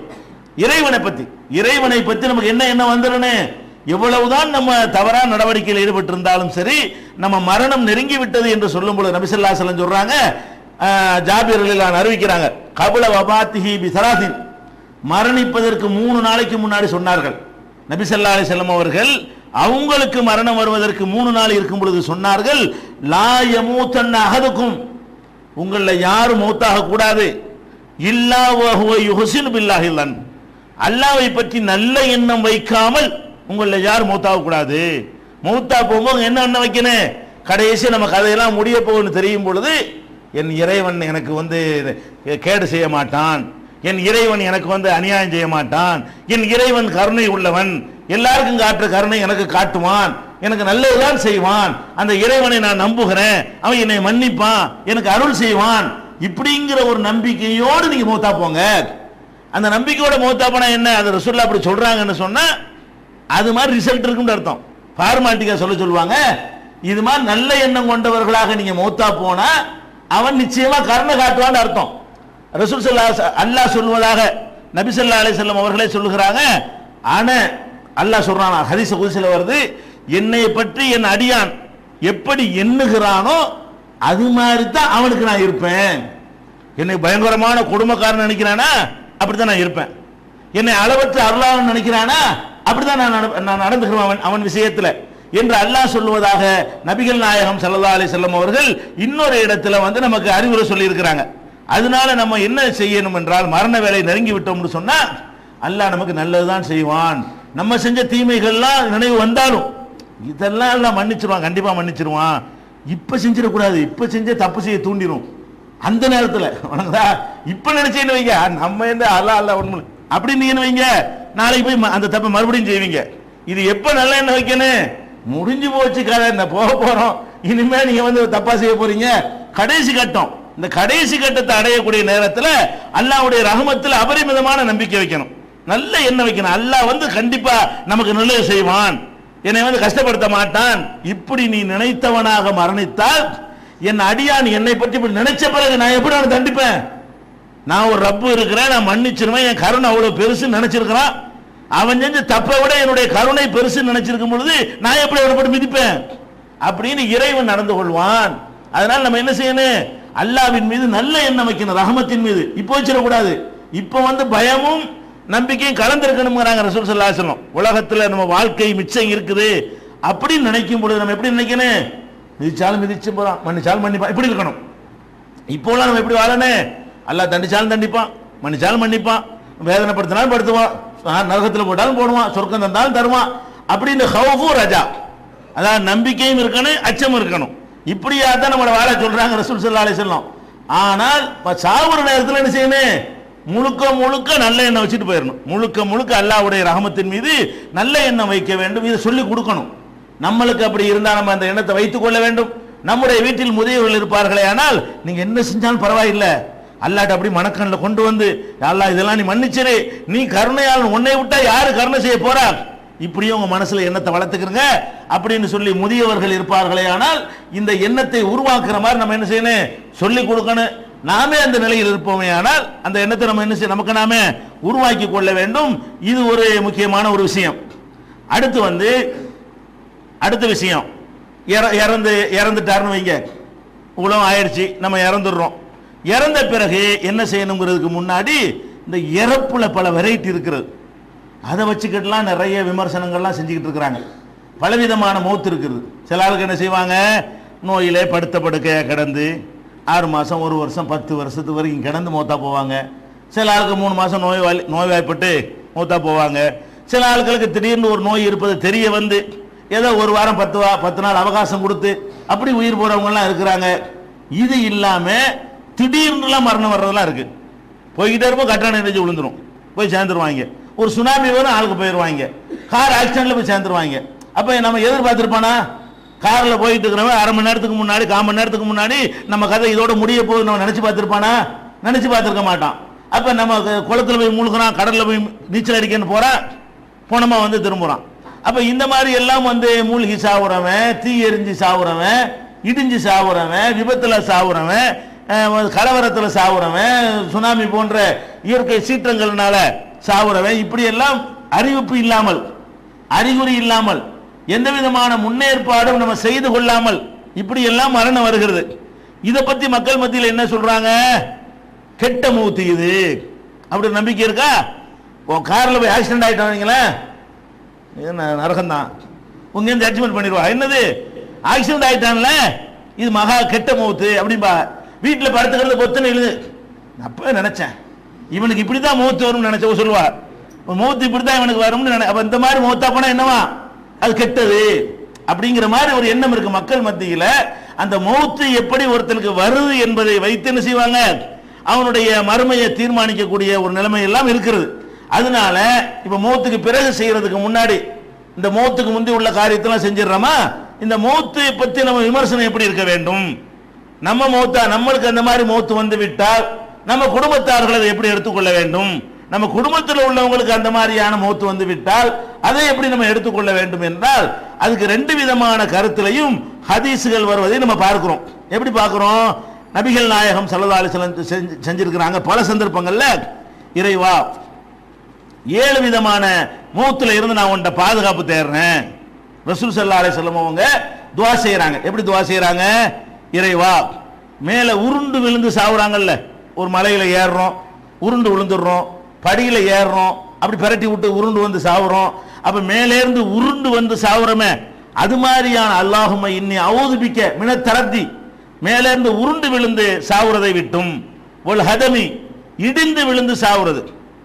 இறைவனை பத்தி நமக்கு என்ன எண்ணம் வந்துடணும், எவ்வளவுதான் நம்ம தவறான நடவடிக்கையில் ஈடுபட்டு இருந்தாலும் சரி, நம்ம மரணம் நெருங்கி விட்டது என்று சொல்லும் பொழுது நபி ஸல்லல்லாஹு அலைஹி வஸல்லம் சொல்றாங்க, ஜாபிர் ரலியல்லாஹு அன்ஹு அறிவிக்கிறாங்க, கபல வபாத்திஹி பிஸலாசின், மரணிப்பதற்கு 3 நாளைக்கு முன்னாடி சொன்னார்கள் நபி ஸல்லல்லாஹு அலைஹி வஸல்லம் அவர்கள். அவங்களுக்கு மரணம் வருவதற்கு 3 நாள் இருக்கும் பொழுது சொன்னார்கள், லா யமூதன்ன அஹதுக்கும், உங்களில் யாரும் மௌத்தாக கூடாது, இல்லா வஹுவ யுஹ்சினு பில்லாஹி லன், அல்லாஹ்வை பற்றி நல்ல எண்ணம் வைக்காமல் உங்களில் யாரும் மௌத்தாக கூடாது. மௌத்தா போகும்போது என்ன எண்ணம் வைக்கணும், கடைசி நம்ம கதையெல்லாம் முடிய போகுன்னு தெரியும் பொழுது, என் இறைவன் எனக்கு கேடு செய்ய மாட்டான், என் இறைவன் எனக்கு அநியாயம் செய்ய மாட்டான், என் இறைவன் கருணை உள்ளவன், எல்லாருக்கும் காட்டுற கருணை எனக்கு காட்டுவான், எனக்கு நல்லதுதான் செய்வான், அந்த இறைவனை நான் நம்புகிறேன், அவன் என்னை மன்னிப்பான், எனக்கு அருள் செய்வான், இப்படிங்கிற ஒரு நம்பிக்கையோடு நீங்க மௌத்தா போங்க. அந்த நம்பிக்கையோட மௌத்தா போனா என்ன, அது ரசூலுல்லாஹ் அப்படி சொல்றாங்கன்னு சொன்னா அது மாதிரி ரிசல்ட் இருக்குன்னு அர்த்தம். ஃபார்மாலிட்டிக்கா சொல்லுவாங்க, இது மாதிரி நல்ல எண்ணம் கொண்டவர்களாக நீங்க மௌத்தா போனா அவன் நிச்சயமா கருணை காட்டுவான்னு அர்த்தம். ரசூல் ஸல்லல்லாஹு அல்லாஹ் சொல்வதாக நபி ஸல்லல்லாஹு அலைஹி வஸல்லம் அவர்களே சொல்லுகிறாங்க. ஆனா அல்லாஹ் சொல்றான், ஹதீஸ் குத்ஸில வருது, என்னை பற்றி என் அடியான் எப்படி எண்ணுகிறானோ அது மாதிரி தான் அவனுக்கு நான் இருப்பேன். என்னை பயங்கரமான கொடுமைக்காரன் நினைக்கிறானா அப்படித்தான் நான் இருப்பேன், என்னை அளவற்ற அருளாளன் நினைக்கிறானா அப்படித்தான் நான் நடந்துக்கிறேன் அவன் விஷயத்துல என்று அல்லாஹ் சொல்லுவதாக நபிகள் நாயகம் ஸல்லல்லாஹு அலைஹி வஸல்லம் அவர்கள் இன்னொரு இடத்துல நமக்கு அறிவுரை சொல்லி இருக்கிறாங்க. அதனால நம்ம என்ன செய்யணும் என்றால், மரண வேலை நெருங்கி விட்டோம்னு சொன்னா அல்லாஹ் நமக்கு நல்லதுதான் செய்வான். நம்ம செஞ்ச தீமைகள்லாம் நினைவு வந்தாலும் இதெல்லாம் எல்லாம் மன்னிச்சிருவான், கண்டிப்பா மன்னிச்சிருவான். இப்ப செஞ்சிடக்கூடாது, இப்ப செஞ்ச தப்பு செய்ய தூண்டிடும். அந்த நேரத்தில் வணங்குதா இப்ப நினைச்சேன்னு வைங்க, நம்ம என்ன அல்லா அல்ல ஒண்ணு அப்படி நீங்க வைங்க, நாளைக்கு போய் அந்த தப்பை மறுபடியும் செய்வீங்க. இது எப்ப நல்ல எண்ணெய் வைக்கணும், முடிஞ்சு போச்சு கதை, என்ன போக போறோம், இனிமே நீங்க வந்து தப்பா செய்ய போறீங்க. கடைசி கட்டம், இந்த கடைசி கட்டத்தை அடையக்கூடிய நேரத்தில் அல்லாஹ்வுடைய ரஹமத்தில் அபரிமிதமான நம்பிக்கை வைக்கணும், நல்ல எண்ணெய் வைக்கணும். அல்லாஹ் வந்து கண்டிப்பா நமக்கு நல்லது செய்வான், என்னை வந்து கஷ்டப்படுத்த மாட்டான். இப்படி நீ நினைத்தவனாக மரணித்தால் என் அடியான் என்னை பற்றி இப்படி நினைச்ச பிறகு நான் எப்படி அவனை தண்டிப்பேன்? நான் ஒரு ரப்பு இருக்கிறேன், நான் மன்னிச்சிருவேன், என் கருணை அவ்வளவு பெருசு நினைச்சிருக்கிறான். அவன் செஞ்ச தப்பை விட என்னுடைய கருணை பெருசு நினைச்சிருக்கும் பொழுது நான் எப்படி அவனை போட்டு மிதிப்பேன் அப்படின்னு இறைவன் நடந்து கொள்வான். அதனால நம்ம என்ன செய்யணும், அல்லாஹ்வின் மீது நல்ல எண்ணம் வைக்கணும், ரஹமத்தின் மீது. இப்போ வச்சிடக்கூடாது, இப்போ வந்து பயமும் நம்பிக்கையும் கலந்திருக்கணுங்கிறாங்க ரசூல் ஸல்லல்லாஹு அலைஹி வஸல்லம். உலகத்தில் நம்ம வாழ்க்கை மிச்சம் இருக்குது அப்படின்னு நினைக்கும் பொழுது நம்ம எப்படி நினைக்கணும், மிதிச்சாலும் மிதிச்சு போறான், மன்னிச்சாலும் மன்னிப்பான், இப்படி இருக்கணும். இப்போலாம் நம்ம எப்படி வாழணும், அல்லாஹ் தண்டிச்சாலும் தண்டிப்பான், மன்னிச்சாலும் மன்னிப்பான், வேதனைப்படுத்தினாலும் படுத்துவான், நரகத்தில் போட்டாலும் போடுவான், சொர்க்கம் தந்தாலும் தருவான். அப்படி இந்த ஹவுஃபு ரஜா, அதாவது நம்பிக்கையும் இருக்கணும், அச்சமும் இருக்கணும். இப்படியா தான் நம்மளை வாழ சொல்றாங்க ரசூல் ஸல்லல்லாஹு அலைஹி வஸல்லம். ஆனால் சாவுற நேரத்தில் என்ன செய்யணும், முழுக்க முழுக்க நல்ல எண்ணம் வச்சுட்டு போயிடணும். முழுக்க முழுக்க அல்லாஹ்வுடைய ரஹமத்தின் மீது நல்ல எண்ணம் வைக்க வேண்டும். இதை சொல்லி கொடுக்கணும். நம்மளுக்கு அப்படி இருந்தால் நம்ம அந்த எண்ணத்தை வைத்துக் கொள்ள வேண்டும். நம்முடைய வீட்டில் முதியவர்கள் இருப்பார்களே, ஆனால் நீங்க என்ன செஞ்சாலும் பரவாயில்லை, அல்லாஹ்ட்ட அப்படி மனக்கண்ணில் கொண்டு வந்து, அல்லாஹ் இதெல்லாம் நீ மன்னிச்சிரு, நீ கருணையால் உன்னை விட்டா யாரு கருணை செய்ய போறா, இப்படியும் உங்க மனசுல எண்ணத்தை வளர்த்துக்கிறங்க அப்படின்னு சொல்லி முதியவர்கள் இருப்பார்களே, ஆனால் இந்த எண்ணத்தை உருவாக்குற மாதிரி நம்ம என்ன செய்யணும், சொல்லி கொடுக்கணும். நாமே அந்த நிலையில் இருப்போமே, ஆனால் அந்த எண்ணத்தை நம்ம என்ன செய்ய, நமக்கு நாமே உருவாக்கி கொள்ள வேண்டும். இது ஒரு முக்கியமான ஒரு விஷயம். அடுத்து வந்து அடுத்த விஷயம், இறந்துட்டாருன்னு வைங்க, உலகம் ஆயிடுச்சு, நம்ம இறந்துடுறோம். இறந்த பிறகு என்ன செய்யணுங்கிறதுக்கு முன்னாடி இந்த இறப்புல பல வெரைட்டி இருக்கிறது, அதை வச்சுக்கிட்டுலாம் நிறைய விமர்சனங்கள்லாம் செஞ்சுக்கிட்டு இருக்கிறாங்க. பலவிதமான மௌத்து இருக்குது. சில ஆளுக்கு என்ன செய்வாங்க, நோயிலே படுத்த படுக்கையாக கிடந்து 6 மாதம் 1 வருஷம் 10 வருஷத்துக்கு வரைக்கும் கிடந்து மௌத்தா போவாங்க. சில ஆளுக்கு 3 மாதம் நோய்வாய்ப்பட்டு மௌத்தா போவாங்க. சில ஆட்களுக்கு திடீர்னு ஒரு நோய் இருப்பது தெரிய வந்து ஏதோ 1 வாரம் 10 நாள் அவகாசம் கொடுத்து அப்படி உயிர் போறவங்கலாம் இருக்கிறாங்க. இது இல்லாம திடீர்னுலாம் மரணம் வர்றதெல்லாம் இருக்கு. போய்கிட்டே இருப்போம், கட்டணம் நினைச்சு விழுந்துரும், போய் சேர்ந்துருவாங்க. ஒரு சுனாமி வரும், ஆளுக்கு போயிடுவாங்க. கார் ஆக்சிடென்ட்ல போய் சேர்ந்துருவாங்க. அப்ப நம்ம எதிர்பார்த்திருப்பானா, கார்ல போயிட்டு இருக்கிறவன் 1/2 மணி நேரத்துக்கு முன்னாடி 1/4 மணி நேரத்துக்கு முன்னாடி நம்ம கதை இதோட முடிய போகுது நம்ம நினைச்சு பார்த்திருப்பானா, நினைச்சு பார்த்திருக்க மாட்டான். அப்ப நம்ம குளத்துல போய் மூழ்கிறான், கடல்ல போய் நீச்சல் அடிக்கன்னு போறான், போனமா வந்து திரும்புறான். அப்ப இந்த மாதிரி எல்லாம் வந்து மூழ்கி சாவுறவன், தீ எரிஞ்சு சாவுறவன், இடிஞ்சு சாவுறவன், விபத்துல சாவுறவன், கலவரத்துல சாவுறவன், சுனாமி போன்ற இயற்கை சீற்றங்கள்னால சாவுறவன், இப்படி எல்லாம் அறிவிப்பு இல்லாமல், அறிகுறி இல்லாமல், எந்த விதமான முன்னேற்பாடும் நம்ம செய்து கொள்ளாமல் இப்படி எல்லாம் மரணம் வருகிறது. இதை பத்தி மக்கள் மத்தியில் என்ன சொல்றாங்க, கெட்ட மௌத்து இது அப்படி நம்பிக்கை இருக்கா? கார்ல போய் ஆக்சிடென்ட் ஆயிட்டாங்களே, நரகம் தான், உங்க ஜட்ஜ்மெண்ட் பண்ணிடுவா, என்னது ஆக்சிடென்ட் ஆயிட்டான்ல இது மகா கெட்ட மௌத்து அப்படின்பா. வீட்டில் படுத்துக்கிறது பொத்துன்னு எழுது. அப்ப நினைச்சேன் இவனுக்கு இப்படிதான் மௌத்து வரும்னு நினைச்ச சொல்லுவா, மௌத்து இப்படிதான் இவனுக்கு வரும்னு நினை. அப்ப இந்த மாதிரி மௌத்தா போனா என்னவா, அது கெட்டது அப்படிங்கிற மாதிரி ஒரு எண்ணம் இருக்கு மக்கள் மத்தியில். அந்த மௌத்து எப்படி ஒருத்தனுக்கு வருது என்பதை வைத்து என்ன செய்வாங்க, அவனுடைய மறுமையை தீர்மானிக்கக்கூடிய ஒரு நிலைமை எல்லாம் இருக்கிறது. அதனால இப்ப மௌத்துக்கு பிறகு செய்யறதுக்கு முன்னாடி இந்த மௌத்துக்கு முந்தி உள்ள காரியத்தெல்லாம் செஞ்சிடறோமா, இந்த மௌத்து பத்தி நம்ம விமர்சனம் எப்படி இருக்க வேண்டும், நம்ம மௌத்தா நம்மளுக்கு அந்த மாதிரி மௌத்து வந்து விட்டால் நம்ம குடும்பத்தார்கள் அதை எப்படி எடுத்துக்கொள்ள வேண்டும், நம்ம குடும்பத்தில் உள்ளவங்களுக்கு அந்த மாதிரியான மௌத்து வந்து விட்டால் அதை எப்படி நம்ம எடுத்துக்கொள்ள வேண்டும் என்றால் அதுக்கு 2 விதமான கருத்திலையும் ஹதீசுகள் வருவதை நம்ம பார்க்கிறோம். எப்படி பார்க்கிறோம், நபிகள் நாயகம் ஸல்லல்லாஹு அலைஹி வஸல்லம் செஞ்சிருக்கிறாங்க பல சந்தர்ப்பங்கள்ல, இறைவா 7 விதமான மௌத்துல இருந்து நான் உன்கிட்ட பாதுகாப்பு தேடுறேன். ரசூல் ஸல்லல்லாஹு அலைஹி வஸல்லம் அவங்க துஆ செய்யறாங்க. எப்படி துஆ செய்யறாங்க, இறைவா மேல உருண்டு விழுந்து சாவுறாங்கல்ல, ஒரு மலையில ஏறுறோம், உருண்டு விழுந்துடுறோம், படியில ஏறுறோம், அப்படி பரட்டி விட்டு உருண்டு வந்து சாவுறோம். அப்ப மேலே இருந்து உருண்டு வந்து சாவுறமே, அது மாதிரியான அல்லாஹும்ம இன்னி அஊது பிக்க மின தரத்தி, மேலே இருந்து உருண்டு விழுந்து சாவுறதை விட்டும் ஒல் ஹதமி இடிந்து விழுந்து சாவுறது.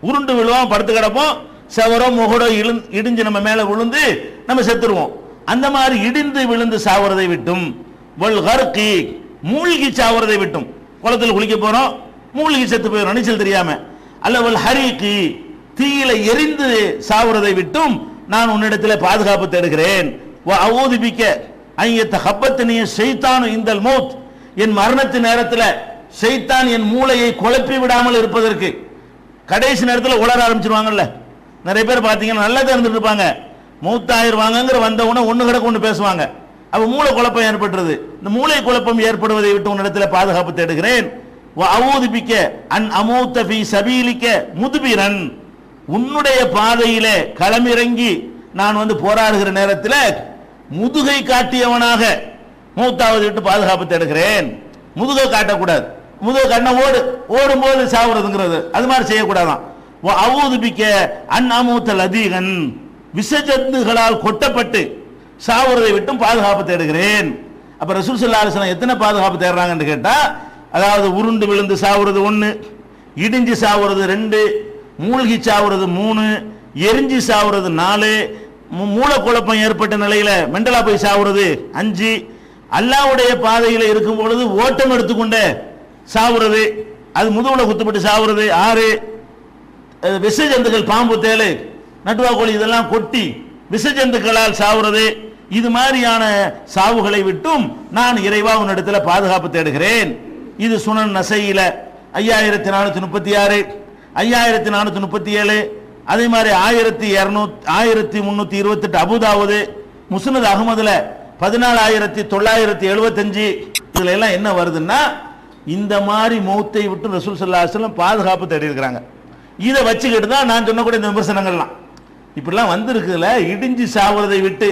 உருண்டு விழுவோம், படுத்து கிடப்போம், செவரோ முகடோ இடிஞ்சு நம்ம மேல விழுந்து நம்ம செத்துருவோம். அந்த மாதிரி இடிந்து விழுந்து சாவுறதை விட்டும், ஒல் கர்கி மூழ்கி சாவுறதை விட்டும், குளத்தில் குளிக்க போறோம் மூழ்கி செத்து போயிடும் நீச்சல் தெரியாம, அல்ல ஒல் ஹரீகி தீயில எரிந்து சாவுறதை விட்டும் நான் உன்னிடத்தில் பாதுகாப்பு தேடுகிறேன். அவுதுபிக்க ஐயத்த ஹப்பத்தினிய ஷைத்தானு இந்தல் மௌத், என் மரணத்தின் நேரத்தில் ஷைத்தான் என் மூளையை குழப்பி விடாமல் இருப்பதற்கு. கடைசி நேரத்தில் உளர ஆரம்பிச்சிருவாங்கல்ல, நிறைய பேர் பார்த்தீங்கன்னா நல்லா தான் இருந்துட்டு இருப்பாங்க, மூத்தாயிருவாங்கிற வந்தவுடனே ஒன்று கிடக்க ஒன்று பேசுவாங்க, அப்போ மூளை குழப்பம் ஏற்பட்டுறது. இந்த மூளை குழப்பம் ஏற்படுவதை விட்டு உன்னிடத்தில் பாதுகாப்பு தேடுகிறேன். அவுதுபிக்க அன் அமூத்த ஃபீ சபீலிக்க முதுபிரன், உன்னுடைய பாதையிலே களமிறங்கி நான் போராடுகிற நேரத்தில் முதுகை காட்டியவனாக மூத்தாவது விட்டு பாதுகாப்பு தேடுகிறேன். முதுகை காட்டக்கூடாது, முதுகை காட்டினா ஓடும்போது சாவுறதுங்கிறது அது மாதிரி செய்யக்கூடாதான். அவுதுபிக்க அன் அமூத்தல் அதிகன், விஷஜந்துகளால் கொட்டப்பட்டு சாவுறதை விட்டும் பாதுகாப்பு தேடுகிறேன். அப்ப ரசூல் ஸல்லல்லாஹு அலைஹி வஸல்லம் எத்தனை பாதுகாப்பு தேடுறாங்கன்னு கேட்டா, அதாவது உருண்டு விழுந்து சாவுறது 1, இடிஞ்சு சாவுறது 2, மூழ்கி சாவுறது 3, எரிஞ்சு சாவுறது 4, மூலக்குழப்பம் ஏற்பட்ட நிலையில மெண்டலா போய் சாவுறது 5, அல்லாஹ்வுடைய பாதையில இருக்கும் பொழுது ஓட்டம் எடுத்துக்கொண்டே சாவுறது, அது முதுகுல குத்துப்பட்டு சாவுறது 6, விஷஜந்துகள் பாம்பு தேளு நட்டுவா கோழி இதெல்லாம் கொட்டி விஷஜந்துக்களால் சாவுறது, இது மாதிரியான சாவுகளை விட்டும் நான் இறைவா உன்னிடத்தில் பாதுகாப்பு தேடுகிறேன். இது சுனன் நசையில 5436, 5437, அதே மாதிரி 1328 அபுதாவுது, முஸ்னத் அகமதுல 14975. இதுல எல்லாம் என்ன வருதுன்னா, இந்த மாதிரி மௌத்தை விட்டு ரசூல் ஸல்லல்லாஹு அலைஹி வஸல்லம் பாதுகாப்பு தேடி இருக்கிறாங்க. இதை வச்சுக்கிட்டு தான் நான் சொன்னக்கூடிய இந்த விமர்சனங்கள்லாம் இப்படிலாம் வந்திருக்குதுல. இடிஞ்சு சாவுறதை விட்டு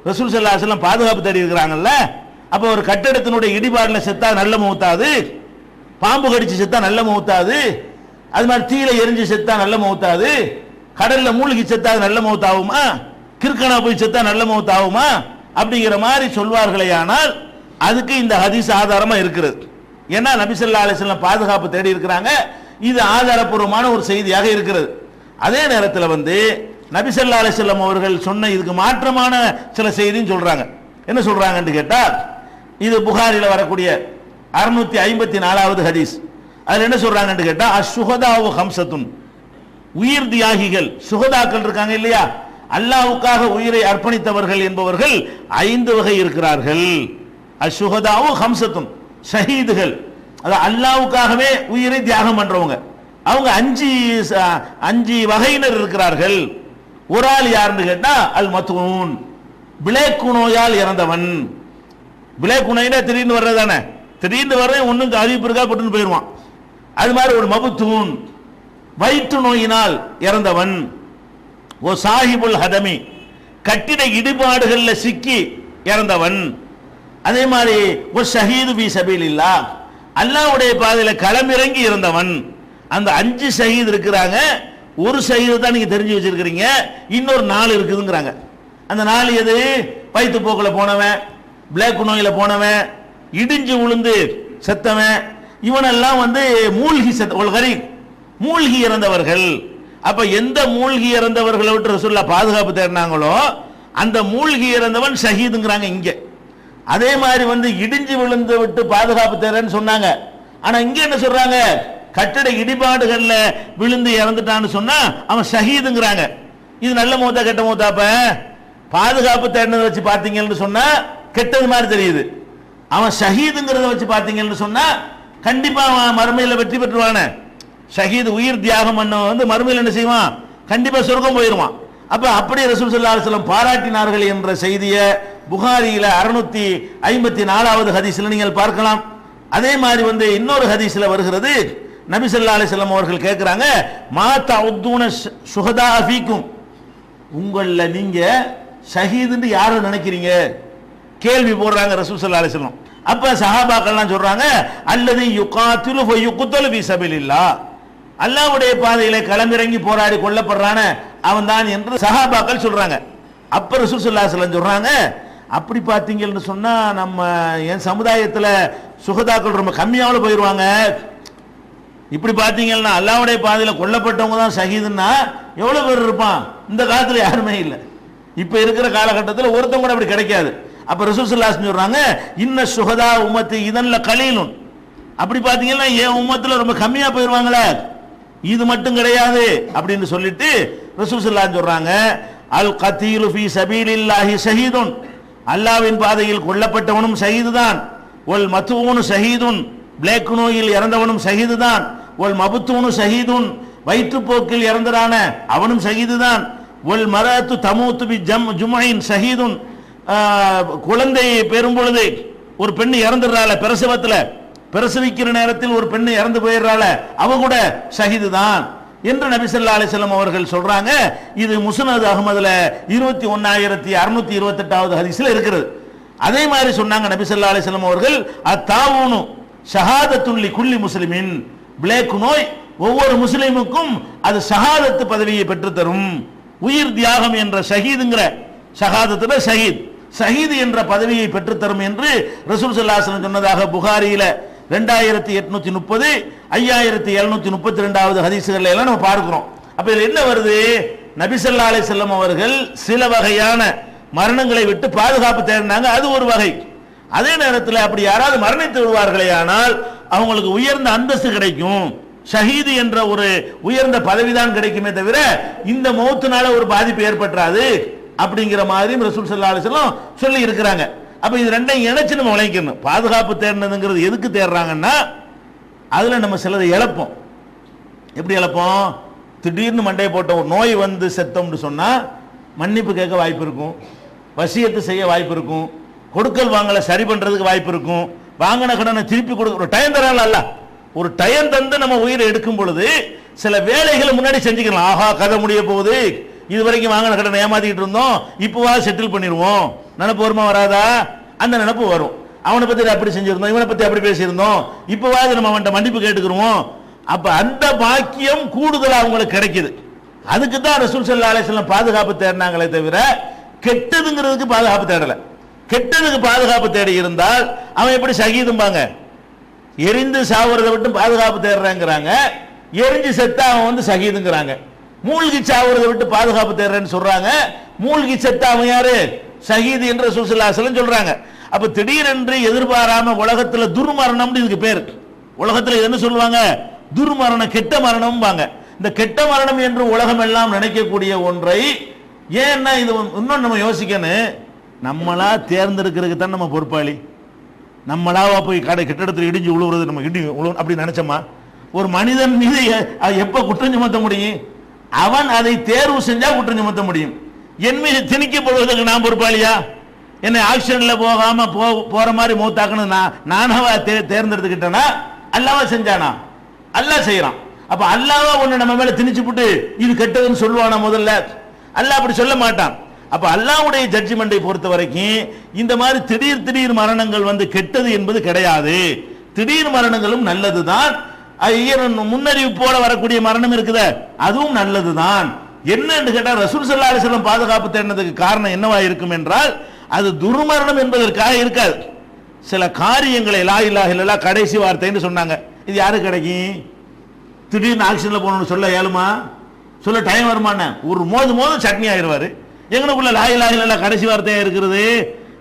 ரசூல் ஸல்லல்லாஹு அலைஹி வஸல்லம் பாதுகாப்பு தேடி இருக்கிறாங்கல்ல, அப்போ ஒரு கட்டடத்தினுடைய இடிபாடுல செத்தா நல்ல மௌத்தாது, பாம்பு கடிச்சு செத்தா நல்ல மௌத்தாது, அது மாதிரி தீயில எரிஞ்சு செத்தா நல்ல மௌத்தாது, கடல்ல மூழ்கி செத்தா நல்ல மௌத்தாகுமா, கிறுக்கனா போய் செத்தா நல்ல மௌத்தாகுமா அப்படிங்கிற மாதிரி சொல்வார்களே. ஆனால் அதுக்கு இந்த ஹதீஸ் ஆதாரமா இருக்கிறது. ஏன்னா நபி ஸல்லல்லாஹு அலைஹி வஸல்லம் பாதுகாப்பு தேடி இருக்கிறாங்க, இது ஆதாரப்பூர்வமான ஒரு செய்தியாக இருக்கிறது. அதே நேரத்தில் நபி ஸல்லல்லாஹு அலைஹி வஸல்லம் அவர்கள் சொன்ன இதுக்கு மாற்றமான சில செய்தின்னு சொல்றாங்க. என்ன சொல்றாங்கன்னு கேட்டா, இது புகாரில வரக்கூடிய 654வது ஹதீஸ். அதுல என்ன சொல்றாங்கன்னு கேட்டா, அஷ்ஹுதாவு ஹம்சத்துன், உயிர் தியாகிகள் சுஹதாக்கள் இருக்காங்க இல்லையா, அல்லாஹ்வுக்காக உயிரை அர்ப்பணித்தவர்கள் என்பவர்கள் 5 வகை இருக்கிறார்கள். அஷ்ஹுதாவு ஹம்சத்துன், ஷஹீதுகள், அதாவது அல்லாஹ்வுக்காகவே உயிரை தியாகம் பண்றவங்க, அவங்க 5 வகையினர் இருக்கிறார்கள். ஒரு ஆள் யாருன்னு கேட்டா அல் மத்ஊன், பிளேக்கு நோயால் இறந்தவன். பிளேக்கு நோயினா திடீர்னு வர்றதானே, திடீர்னு வர்ற ஒன்னும் அறிவிப்பு இருக்கா போட்டுன்னு போயிடுவான். அது மாதிரி ஒரு மபுத்தூன், வயிற்று நோயினால் இறந்தவன். ஓ சாஹிபுல் ஹதமி, கட்டிட இடிபாடுகள்ல சிக்கி இறந்தவன். அதே மாதிரி ஒரு ஷஹீது பி சபீலில்லாஹ், அல்லாஹ்வுடைய பாதையில களமிறங்கி இறந்தவன். அந்த 5 ஷஹீத் இருக்கிறாங்க. ஒரு ஷஹீது தான் நீங்க தெரிஞ்சு வச்சிருக்கிறீங்க, இன்னொரு 4 இருக்குதுங்கிறாங்க. அந்த 4 எது? வயிற்று போக்கில் போனவன், பிளேக் நோயில போனவன், இடிஞ்சு விழுந்து செத்தவன், இவனெல்லாம் மூழ்கி மூழ்கி இறந்தவர்கள். அப்ப எந்த மூழ்கி இறந்தவர்களை விட்டு ரசூலுல்லாஹ் பாதுகாப்பு தேடினாங்களோ அந்த மூழ்கி இறந்தவன் ஷஹீதுங்கிறாங்க இங்க. அதே மாதிரி இடிஞ்சு விழுந்து விட்டு பாதுகாப்பு தேடுறேன்னு சொன்னாங்க. ஆனா இங்க என்ன சொல்றாங்க, கட்டட இடிபாடுகள்ல விழுந்து இறந்துட்டான்னு சொன்னா அவன் ஷஹீதுங்கிறாங்க. இது நல்ல மௌத்தா கெட்ட மௌத்தாப்ப? பாதுகாப்பு தேடினதை வச்சு பார்த்தீங்கன்னு சொன்னா கெட்டது மாதிரி தெரியுது. அவன் ஷஹீதுங்கிறத வச்சு பார்த்தீங்கன்னு சொன்னா கண்டிப்பா அவன் மறுமையில வெற்றி பெற்றுவானே. ஷஹீது உயிர் தியாகம் பண்ண மறுமையில் என்ன செய்வான், கண்டிப்பா சொர்க்கம் போயிருவான். அப்ப அப்படி ரசூல் ஸல்லல்லாஹு அலைஹி வஸல்லம் பாராட்டினார்கள் என்ற செய்தியை புகாரியில 654வது ஹதீஸ்ல நீங்கள் பார்க்கலாம். அதே மாதிரி இன்னொரு ஹதீஸ்ல வருகிறது, நபி ஸல்லல்லாஹு அலைஹி வஸல்லம் அவர்கள் கேட்கிறாங்க, மா தஉதுன ஷுஹதா ஃபீக்கும், உங்கள நீங்க ஷஹீதுன்னு யாரை நினைக்கிறீங்க கேள்வி போடுறாங்க ரசூல் ஸல்லல்லாஹு அலைஹி வஸல்லம். அப்ப சஹாபாக்கள்லாம் சொல்றாங்க, அல்லது யுகாத்திலு ஃப யுக்தலு ஃபீ சபீலில்லாஹ், அல்லாஹ்வுடைய பாதையிலே களமிறங்கி போராடி கொல்லப்படுறான அவன் தான் என்று சஹாபாக்கள் சொல்றாங்க. அப்ப ரசூல் ஸல்லல்லாஹு அலைஹி வஸல்லம் சொல்றாங்க, அப்படி பார்த்தீங்கன்னு சொன்னா நம்ம என் சமுதாயத்தில் சுகதாக்கள் ரொம்ப கம்மியாவில் போயிடுவாங்க. இப்படி பார்த்தீங்கன்னா அல்லாஹ்வுடைய பாதையில் கொல்லப்பட்டவங்க தான் ஷஹீதுன்னா எவ்வளவு பேர் இருப்பான்? இந்த காலத்தில் யாருமே இல்லை. இப்போ இருக்கிற காலகட்டத்தில் ஒருத்தவங்க கூட அப்படி கிடைக்காது. அப்போ ரசூல் ஸல்லல்லாஹு அலைஹி வஸல்லம் சொல்றாங்க, இன்ன சுஹதா உம்மத்தி இதன்ல கலீலுன். அப்படி பார்த்தீங்கன்னா என் உம்மத்தில் ரொம்ப கம்மியாக போயிடுவாங்களே, இது மட்டும் கிடையாது அப்படின்னு சொல்லிட்டு ரசூல் ஸல்லல்லாஹு அலைஹி வஸல்லம் சொல்றாங்க, அல் கத்தீலு ஃபீ சபீலில்லாஹி ஷஹீதுன். அல்லாஹ்வின் பாதையில் கொல்லப்பட்டவனும் ஷஹீது தான். ஒல் மத்ஊனு ஷஹீதுன். பிளேக் நோயில் இறந்தவனும் ஷஹீது தான். ஒல் மபுத்தூனு ஷஹீதுன். வயிற்றுப்போக்கில் இறந்தரான அவனும் ஷஹீது தான். ஒல் மரத்து தமூத்து பி ஜுமைன் ஷஹீதுன். குழந்தையை பெறும் பொழுது ஒரு பெண் இறந்துடுறாள், பிரசவிக்கிற நேரத்தில் ஒரு பெண் இறந்து போயிடுறாள், அவ கூட ஷஹீது தான் என்று நபி ஸல்லல்லாஹு அலைஹி வஸல்லம் அவர்கள் சொல்றாங்க. இது முஸ்னத் அஹ்மதுல 21628வது ஹதீஸ்ல இருக்கிறது. அதே மாதிரி சொன்னாங்க நபி ஸல்லல்லாஹு அலைஹி வஸல்லம் அவர்கள், அத்தாவுனு ஷஹாதத்துல் லிகுல்லி முஸ்லிமின். பிளேக் நோய் ஒவ்வொரு முஸ்லிமுக்கும் அது ஷஹாதத்து பதவியை பெற்று தரும். உயிர் தியாகம் என்ற ஷஹீதுங்கிற ஷஹாதத்துல ஷஹீத் என்ற பதவியை பெற்று தரும் என்று ரசூல் ஸல்லல்லாஹு அலைஹி வஸல்லம் சொன்னதாக புகாரியில 2830 5732வது ஹதீஸ்கள் எல்லாம் நம்ம பார்க்கிறோம். அப்ப இதுல என்ன வருது? நபி ஸல்லல்லாஹு அலைஹி வஸல்லம் அவர்கள் சில வகையான மரணங்களை விட்டு பாதுகாப்பு தேடினாங்க, அது ஒரு வகை. அதே நேரத்தில் அப்படி யாராவது மரணித்து விடுவார்களே ஆனால் அவங்களுக்கு உயர்ந்த அந்தஸ்து கிடைக்கும், ஷஹீது என்ற ஒரு உயர்ந்த பதவிதான் கிடைக்குமே தவிர இந்த மௌத்துனால ஒரு பாதிப்பு ஏற்பட்டாது அப்படிங்கிற மாதிரி ரசூல் ஸல்லல்லாஹு அலைஹி வஸல்லம் சொல்லி இருக்கிறாங்க. அப்ப இது ரெண்டையும் இணைச்சு நம்ம விளைக்கணும். பாதுகாப்பு தேடினதுங்கிறது எதுக்கு தேடுறாங்கன்னா அதுல நம்ம சிலதை இழப்போம். எப்படி இழப்போம்? திடீர்னு மண்டையை போட்ட ஒரு நோய் வந்து செத்தோம்னு சொன்னா மன்னிப்பு கேட்க வாய்ப்பு இருக்கும், வசியத்து செய்ய வாய்ப்பு இருக்கும், கொடுக்கல் வாங்கல சரி பண்றதுக்கு வாய்ப்பு இருக்கும், வாங்கின கடனை திருப்பி கொடுக்க ஒரு டைம் தரால அல்ல, ஒரு டைம் தந்து நம்ம உயிரை எடுக்கும் பொழுது சில வேலைகளை முன்னாடி செஞ்சுக்கலாம். ஆஹா, கதை முடிய போகுது, இது வரைக்கும் வாங்கின கடனை ஏமாத்திக்கிட்டு இருந்தோம், இப்போவா செட்டில் பண்ணிடுவோம், நினப்பு வருமா வராதா? அந்த நினப்பு வரும். அவனை பத்தி அப்படி செஞ்சிருந்தோம், இவனை பத்தி அப்படி பேசியிருந்தோம், இப்போவாது நம்ம அவன்கிட்ட மன்னிப்பு கேட்டுக்கிறோம். அப்ப அந்த பாக்கியம் கூடுதலாக அவங்களுக்கு கிடைக்குது. அதுக்கு தான் ரசூல் ஸல்லல்லாஹு அலைஹி வஸல்லம் பாதுகாப்பு தேடினாங்களே தவிர கெட்டதுங்கிறதுக்கு பாதுகாப்பு தேடல. கெட்டதுக்கு பாதுகாப்பு தேடி இருந்தால் அவன் எப்படி ஷஹீதும்பாங்க? எரிந்து சாவுறதை விட்டு பாதுகாப்பு தேடுறாங்கிறாங்க, எரிஞ்சு செத்தா அவன் வந்து ஷஹீதுங்கிறாங்க. மூழ்கி சாவுறதை விட்டு பாதுகாப்பு தேடுறேன்னு சொல்றாங்க, மூழ்கி செத்தா அவன் யாரு? ஷஹீது என்று ரசூல் ஸல்லல்லாஹு அலைஹி வஸல்லம் சொல்றாங்க. அப்ப திடீரென்று எதிர்பாராம உலகத்துல துர்மரணம் இதுக்கு பேர். உலகத்துல என்ன சொல்லுவாங்க? துர்மரணம், கெட்ட மரணம்பாங்க. இந்த கெட்ட மரணம் என்று உலகம் எல்லாம் நினைக்கக்கூடிய ஒன்றை ஏன்னா இது இன்னும் நம்ம யோசிக்கணும். நம்மளா தேர்ந்தெடுக்கிறதுக்கு தான் நம்ம பொறுப்பாளி. நம்மளாவா போய் கட்டிடத்தில் இடிஞ்சு விழுவுறது, நம்ம இடி விழு அப்படி நினைச்சோமா? ஒரு மனிதன் மீது எப்ப குற்றம் சுமத்த முடியும்? அவன் அதை தேர்வு செஞ்சா குற்றம் சுமத்த முடியும். என் மீது திணிக்கப்படுவதற்கு நான் பொறுப்பாளியா? என்னை ஆக்சிடென்ட்ல போகாம போற மாதிரி மூத்தாக்கணும் நானாவா தேர்ந்தெடுத்துக்கிட்டேனா? அல்லாவா செஞ்சானா? அல்லாஹ் செய்யறான். அப்ப அல்லாஹ்வா ஒண்ணு நம்ம மேல திணிச்சு போட்டு இது கெட்டதுன்னு சொல்லுவானா? முதல்ல அல்லாஹ் அப்படி சொல்ல மாட்டான். அப்ப அல்லாஹ்வுடைய ஜட்ஜ்மெண்டை பொறுத்த வரைக்கும் இந்த மாதிரி திடீர் மரணங்கள் வந்து கெட்டது என்பது கிடையாது. திடீர் மரணங்களும் நல்லதுதான். முன்னறிவிப்போட வரக்கூடிய மரணம் இருக்குத, அதுவும் நல்லதுதான். என்னன்னு கேட்டா ரசூல் ஸல்லல்லாஹு அலைஹி வஸல்லம் பாதுகாப்பு தேடினதுக்கு காரணம் என்னவா இருக்கும் என்றால் அது துர்மரணம் என்பதற்காக இருக்காது. சில காரியங்களை லா இலாஹ இல்லல்லாஹ் கடைசி வார்த்தைன்னு சொன்னாங்க, இது யாருக்கு கிடைக்கும்? திடீர்னு ஆக்சிடென்ட்ல போகணும்னு சொல்ல ஏழுமா? சொல்ல டைம் வருமான? ஒரு மோது சட்னி ஆயிடுவாரு. எங்களுக்குள்ள லா இலாஹ இல்லல்லாஹ் கடைசி வார்த்தையா இருக்கிறது,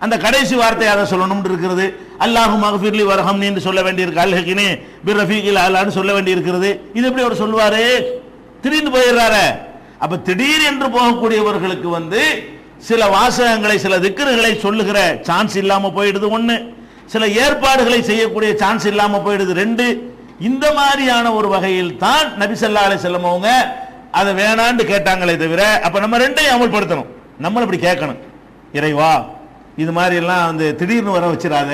அந்த கடைசி வார்த்தை அதை சொல்லணும்னு இருக்கிறது. அல்லாஹு மக்ஃபிர்லி வர்ஹம்னி என்று சொல்ல வேண்டியிருக்கு, அல்ஹகினி பிர்ரஃபீகில் அலான்னு சொல்ல வேண்டி இருக்கிறது. இது எப்படி அவர் சொல்லுவாரு? திடீர்னு போயிடுறாரு. அப்ப திடீர் என்று போகக்கூடியவர்களுக்கு வந்து சில வாசகங்களை சில திக்ருகளை சொல்லுகிற சான்ஸ் இல்லாம போயிடுது ஒண்ணு, சில ஏற்பாடுகளை செய்யக்கூடிய சான்ஸ் இல்லாம போயிடுது ரெண்டு. இந்த மாதிரியான ஒரு வகையில் தான் நபி ஸல்லல்லாஹு அலைஹி வஸல்லம் அவங்க அதை வேணான்னு கேட்டாங்களே தவிர, அப்ப நம்ம ரெண்டையும் அமல்படுத்தணும். நம்ம இப்படி கேட்கணும், இறைவா இது மாதிரி எல்லாம் வந்து திடீர்னு வர வச்சிடாத.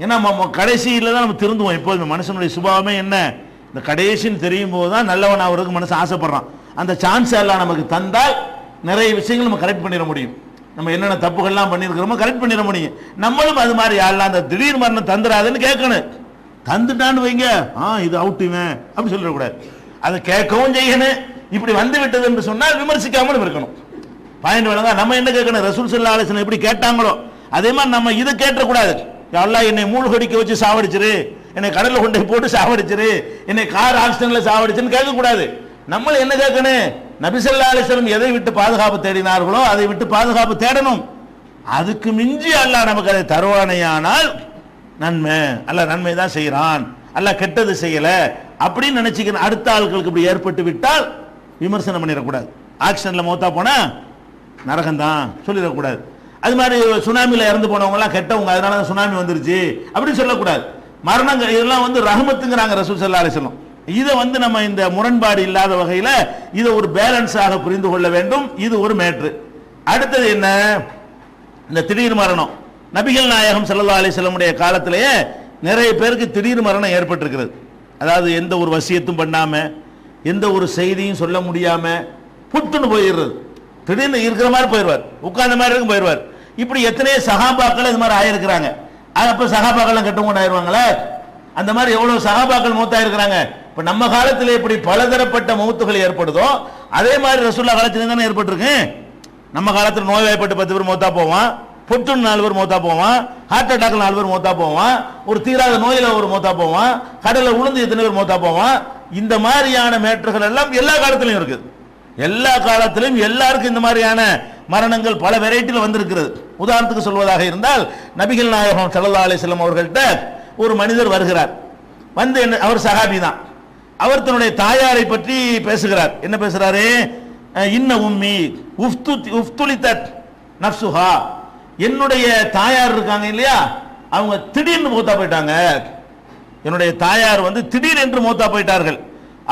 ஏன்னா நம்ம கடைசியில தான் நம்ம திருந்துவோம். எப்போதுமே மனுஷனுடைய சுபாவமே என்ன? இந்த கடைசின்னு தெரியும் போது தான் நல்லவன் ஆகிறதுக்கு மனுஷன் ஆசைப்படுறான். அந்த சான்ஸ் எல்லாம் நமக்கு தந்தால் நிறைய விஷயங்கள் நம்ம கரெக்ட் பண்ணிட முடியும். நம்ம என்னென்ன தப்புகள்லாம் பண்ணியிருக்கிறோமோ கரெக்ட் பண்ணிட முடியும். நம்மளும் அது மாதிரி யாரெல்லாம் அந்த திடீர் மரணம் தந்துடாதுன்னு கேட்கணும். தந்துட்டான்னு வைங்க, இது அவுட்டுவேன் அப்படி சொல்லிடக்கூடாது. அதை கேட்கவும் செய்யணும். இப்படி வந்து விட்டது என்று சொன்னால் விமர்சிக்காமலும் இருக்கணும். பாயிண்ட் வேணுங்க. நம்ம என்ன கேட்கணும்? ரசூல் ஸல்லல்லாஹு அலைஹி வஸல்லம் எப்படி கேட்டாங்களோ அதே மாதிரி நம்ம இதை கேட்டக்கூடாது. அல்லாஹ் என்னை மூழ்கடிக்க வச்சு சாவடிச்சிரு, என்னை கடல்ல கொண்டு போட்டு சாவடிச்சிரு, என்னை கார் ஆக்சிடென்ட்ல சாவடிச்சுன்னு கேட்கக்கூடாது. நம்மள என்ன கேட்கணும்? நபி ஸல்லல்லாஹு அலைஹி வஸல்லம் எதை விட்டு பாதுகாப்பு தேடினார்களோ அதை விட்டு பாதுகாப்பு தேடணும். அதுக்கு மிஞ்சி அல்லாஹ் நமக்கு அதை தருவானையானால் நன்மை, அல்லாஹ் நன்மை தான் செய்யறான், அல்லாஹ் கெட்டது செய்யல அப்படின்னு நினைச்சுக்கணும். அடுத்த ஆட்களுக்கு இப்படி ஏற்பட்டு விட்டால் விமர்சனம் பண்ணிடக்கூடாது. ஆக்சிடென்ட்ல மௌத்தா போனா நரகம்தான் சொல்லிடக்கூடாது. அது மாதிரி சுனாமியில் இறந்து போனவங்க எல்லாம் கெட்டவங்க, அதனால தான் சுனாமி வந்துருச்சு அப்படின்னு சொல்லக்கூடாது. மரணங்கள் இதெல்லாம் ரஹமத்துங்கிறாங்க ரசூல் ஸல்லல்லாஹு அலைஹி வஸல்லம். இதை நம்ம இந்த முரண்பாடு இல்லாத வகையில் இதை ஒரு பேலன்ஸாக புரிந்து கொள்ள வேண்டும். இது ஒரு மேட்ரு. அடுத்தது என்ன? இந்த திடீர் மரணம். நபிகள் நாயகம் ஸல்லல்லாஹு அலைஹி வஸல்லமுடைய காலத்திலேயே நிறைய பேருக்கு திடீர் மரணம் ஏற்பட்டிருக்கிறது. அதாவது எந்த ஒரு வசியத்தும் பண்ணாம, எந்த ஒரு செய்தியும் சொல்ல முடியாம புத்துன்னு போயிடுறது. திடீர்னு இருக்கிற மாதிரி போயிடுவார், உட்கார்ந்த மாதிரி இருக்கும் போயிடுவார். இப்படி எத்தனையோ சஹாபாக்கள் இது மாதிரி ஆயிருக்கிறாங்க. அப்ப சஹாபாக்கள் கெட்டவங்க ஆயிருவாங்களே, அந்த மாதிரி எவ்வளவு சஹாபாக்கள் மௌத்தா இருக்கிறாங்க. இப்ப நம்ம காலத்தில் எப்படி பலதரப்பட்ட மௌத்துகள் ஏற்படுதோ அதே மாதிரி ரசூலுல்லாஹ் காலத்துல தானே ஏற்பட்டிருக்கு. நம்ம காலத்தில் நோய்வாய்ப்பட்டு 10 பேர் மௌத்தா போவான், புற்றுன்னு 4 பேர் மௌத்தா போவான், ஹார்ட் அட்டாக்ல 4 பேர் மௌத்தா போவான், ஒரு தீராத நோயில ஒரு மௌத்தா போவான், கடல்ல உளுந்து எத்தனை பேர் மௌத்தா போவான். இந்த மாதிரியான மேட்டர்கள் எல்லாம் எல்லா காலத்திலும் இருக்குது. எல்லா காலத்திலும் எல்லாருக்கும் இந்த மாதிரியான மரணங்கள் பல வெரைட்டியில் வந்திருக்கிறது. உதாரணத்துக்கு சொல்வதாக இருந்தால் நபிகள் நாயகம் ஸல்லல்லாஹு அலைஹி வஸல்லம் அவர்கள்ட்ட ஒரு மனிதர் வருகிறார். வந்து அவர் சஹாபி தான். அவர் தன்னுடைய தாயாரை பற்றி பேசுகிறார். என்ன பேசுறாரு? இன்ன உம்மி உஃப்துலிதத் நஃப்சுஹா, என்னுடைய தாயார் இருக்காங்க இல்லையா, அவங்க திடீர்னு மௌத்தா போயிட்டாங்க. என்னுடைய தாயார் திடீர் என்று மௌத்தா போயிட்டார்கள்.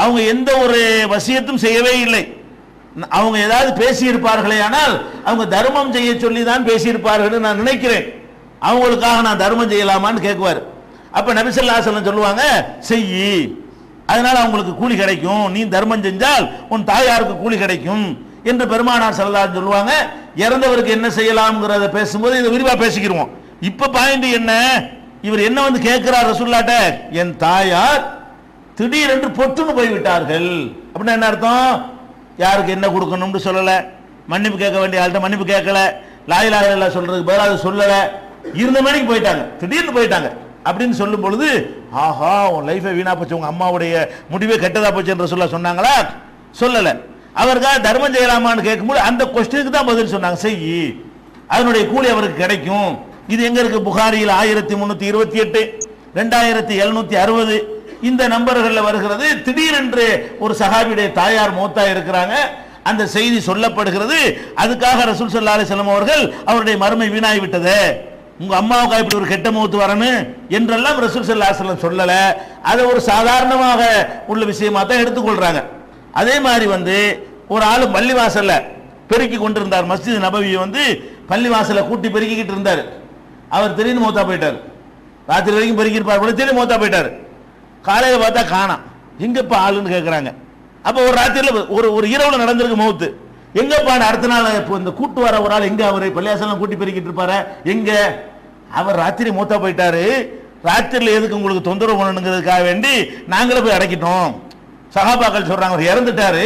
அவங்க எந்த ஒரு வசியத்தும் செய்யவே இல்லை. அவங்க ஏதாவது பேசியிருப்பார்களே ஆனால் அவங்க தர்மம் செய்ய சொல்லி தான் பேசியிருப்பார்கள் நான் நினைக்கிறேன். அவங்களுக்காக நான் தர்மம் செய்யலாமான்னு கேட்குவார். அப்ப நபி ஸல்லல்லாஹு அலைஹி வஸல்லம் சொல்லுவாங்க, செய்யி, அதனால அவங்களுக்கு கூலி கிடைக்கும், நீ தர்மம் செஞ்சால் உன் தாயாருக்கு கூலி கிடைக்கும் என்று பெருமானார் ஸல்லல்லாஹு அலைஹி வஸல்லம் சொல்லுவாங்க. இறந்தவருக்கு என்ன செய்யலாம்ங்கிறத பேசும்போது இதை விரிவா பேசிக்கிறோம். இப்ப பாயிண்ட் என்ன? இவர் என்ன கேட்கிறார் ரசூலுல்லாஹ்ட்ட, என் தாயார் திடீரென்று பொட்டுன்னு போய்விட்டார்கள். அப்படின்னா என்ன அர்த்தம்? யாருக்கு என்ன கொடுக்கணும்னு சொல்லல, மன்னிப்பு கேட்க வேண்டிய ஆள்கிட்ட மன்னிப்பு கேட்கல, லா இலாஹ இல்லல்லாஹ் சொல்றதுக்கு பதிலா அது சொல்லல, இருந்த மணிக்கு போயிட்டாங்க, திடீர்னு போயிட்டாங்க அப்படின்னு சொல்லும் பொழுது, ஆஹா உன் லைஃபை வீணா போச்சு, உங்க அம்மாவுடைய முடிவே கெட்டதா போச்சு என்று சொல்ல சொன்னாங்களா? சொல்லல. அவருக்காக தர்மம் செய்யலாமான்னு கேட்கும்போது அந்த கொஸ்டினுக்கு தான் பதில் சொன்னாங்க, செய்யி, அதனுடைய கூலி அவருக்கு கிடைக்கும். இது எங்க இருக்கு? புகாரியில் 1328, 2760 இந்த நம்பர்களில் வருகிறது. திடீரென்று ஒரு சஹாபியுடைய தாயார் மௌத்தா இருக்கிறாங்க, அந்த செய்தி சொல்லப்படுகிறது. அதுக்காக ரசூல் ஸல்லல்லாஹு அலைஹி வஸல்லம் அவர்கள் அவருடைய மறுமை வீணாகி விட்டது, உங்க அம்மாவுக்கு இப்படி ஒரு கெட்ட மௌத்து வரணும் என்றெல்லாம் ரசூல் ஸல்லல்லாஹு அலைஹி வஸல்லம் சொல்லல. அதை ஒரு சாதாரணமாக உள்ள விஷயமா தான் எடுத்துக்கொள்றாங்க. அதே மாதிரி ஒரு ஆளு பள்ளிவாசல்ல பெருக்கி கொண்டிருந்தார். மஸ்ஜித் நபவியை பள்ளிவாசல கூட்டி பெருக்கிக்கிட்டு இருந்தார். அவர் திடீர்னு மௌத்தா போயிட்டார். ராத்திரி வரைக்கும் பெருக்கி இருப்பார், திடீர்னு மௌத்தா போயிட்டார். காலையில் பார்த்தா காணாம். எங்கப்பா ஆளுன்னு கேட்குறாங்க. அப்போ ஒரு ராத்திரியில் ஒரு இரவுல நடந்திருக்கு மௌத்து. எங்கப்பா? அடுத்த நாள் இந்த கூட்டு வர ஒரு ஆள் எங்க? அவர் பள்ளியாசலாம் கூட்டி பெருக்கிட்டு இருப்பாரு, எங்க? அவர் ராத்திரி மௌத்தா போயிட்டாரு. ராத்திரியில் எதுக்கு உங்களுக்கு தொந்தரவு பண்ணணுங்கிறதுக்காக வேண்டி நாங்களே போய் அடைக்கிட்டோம். சஹாபாக்கள் சொல்றாங்க, அவர் இறந்துட்டாரு,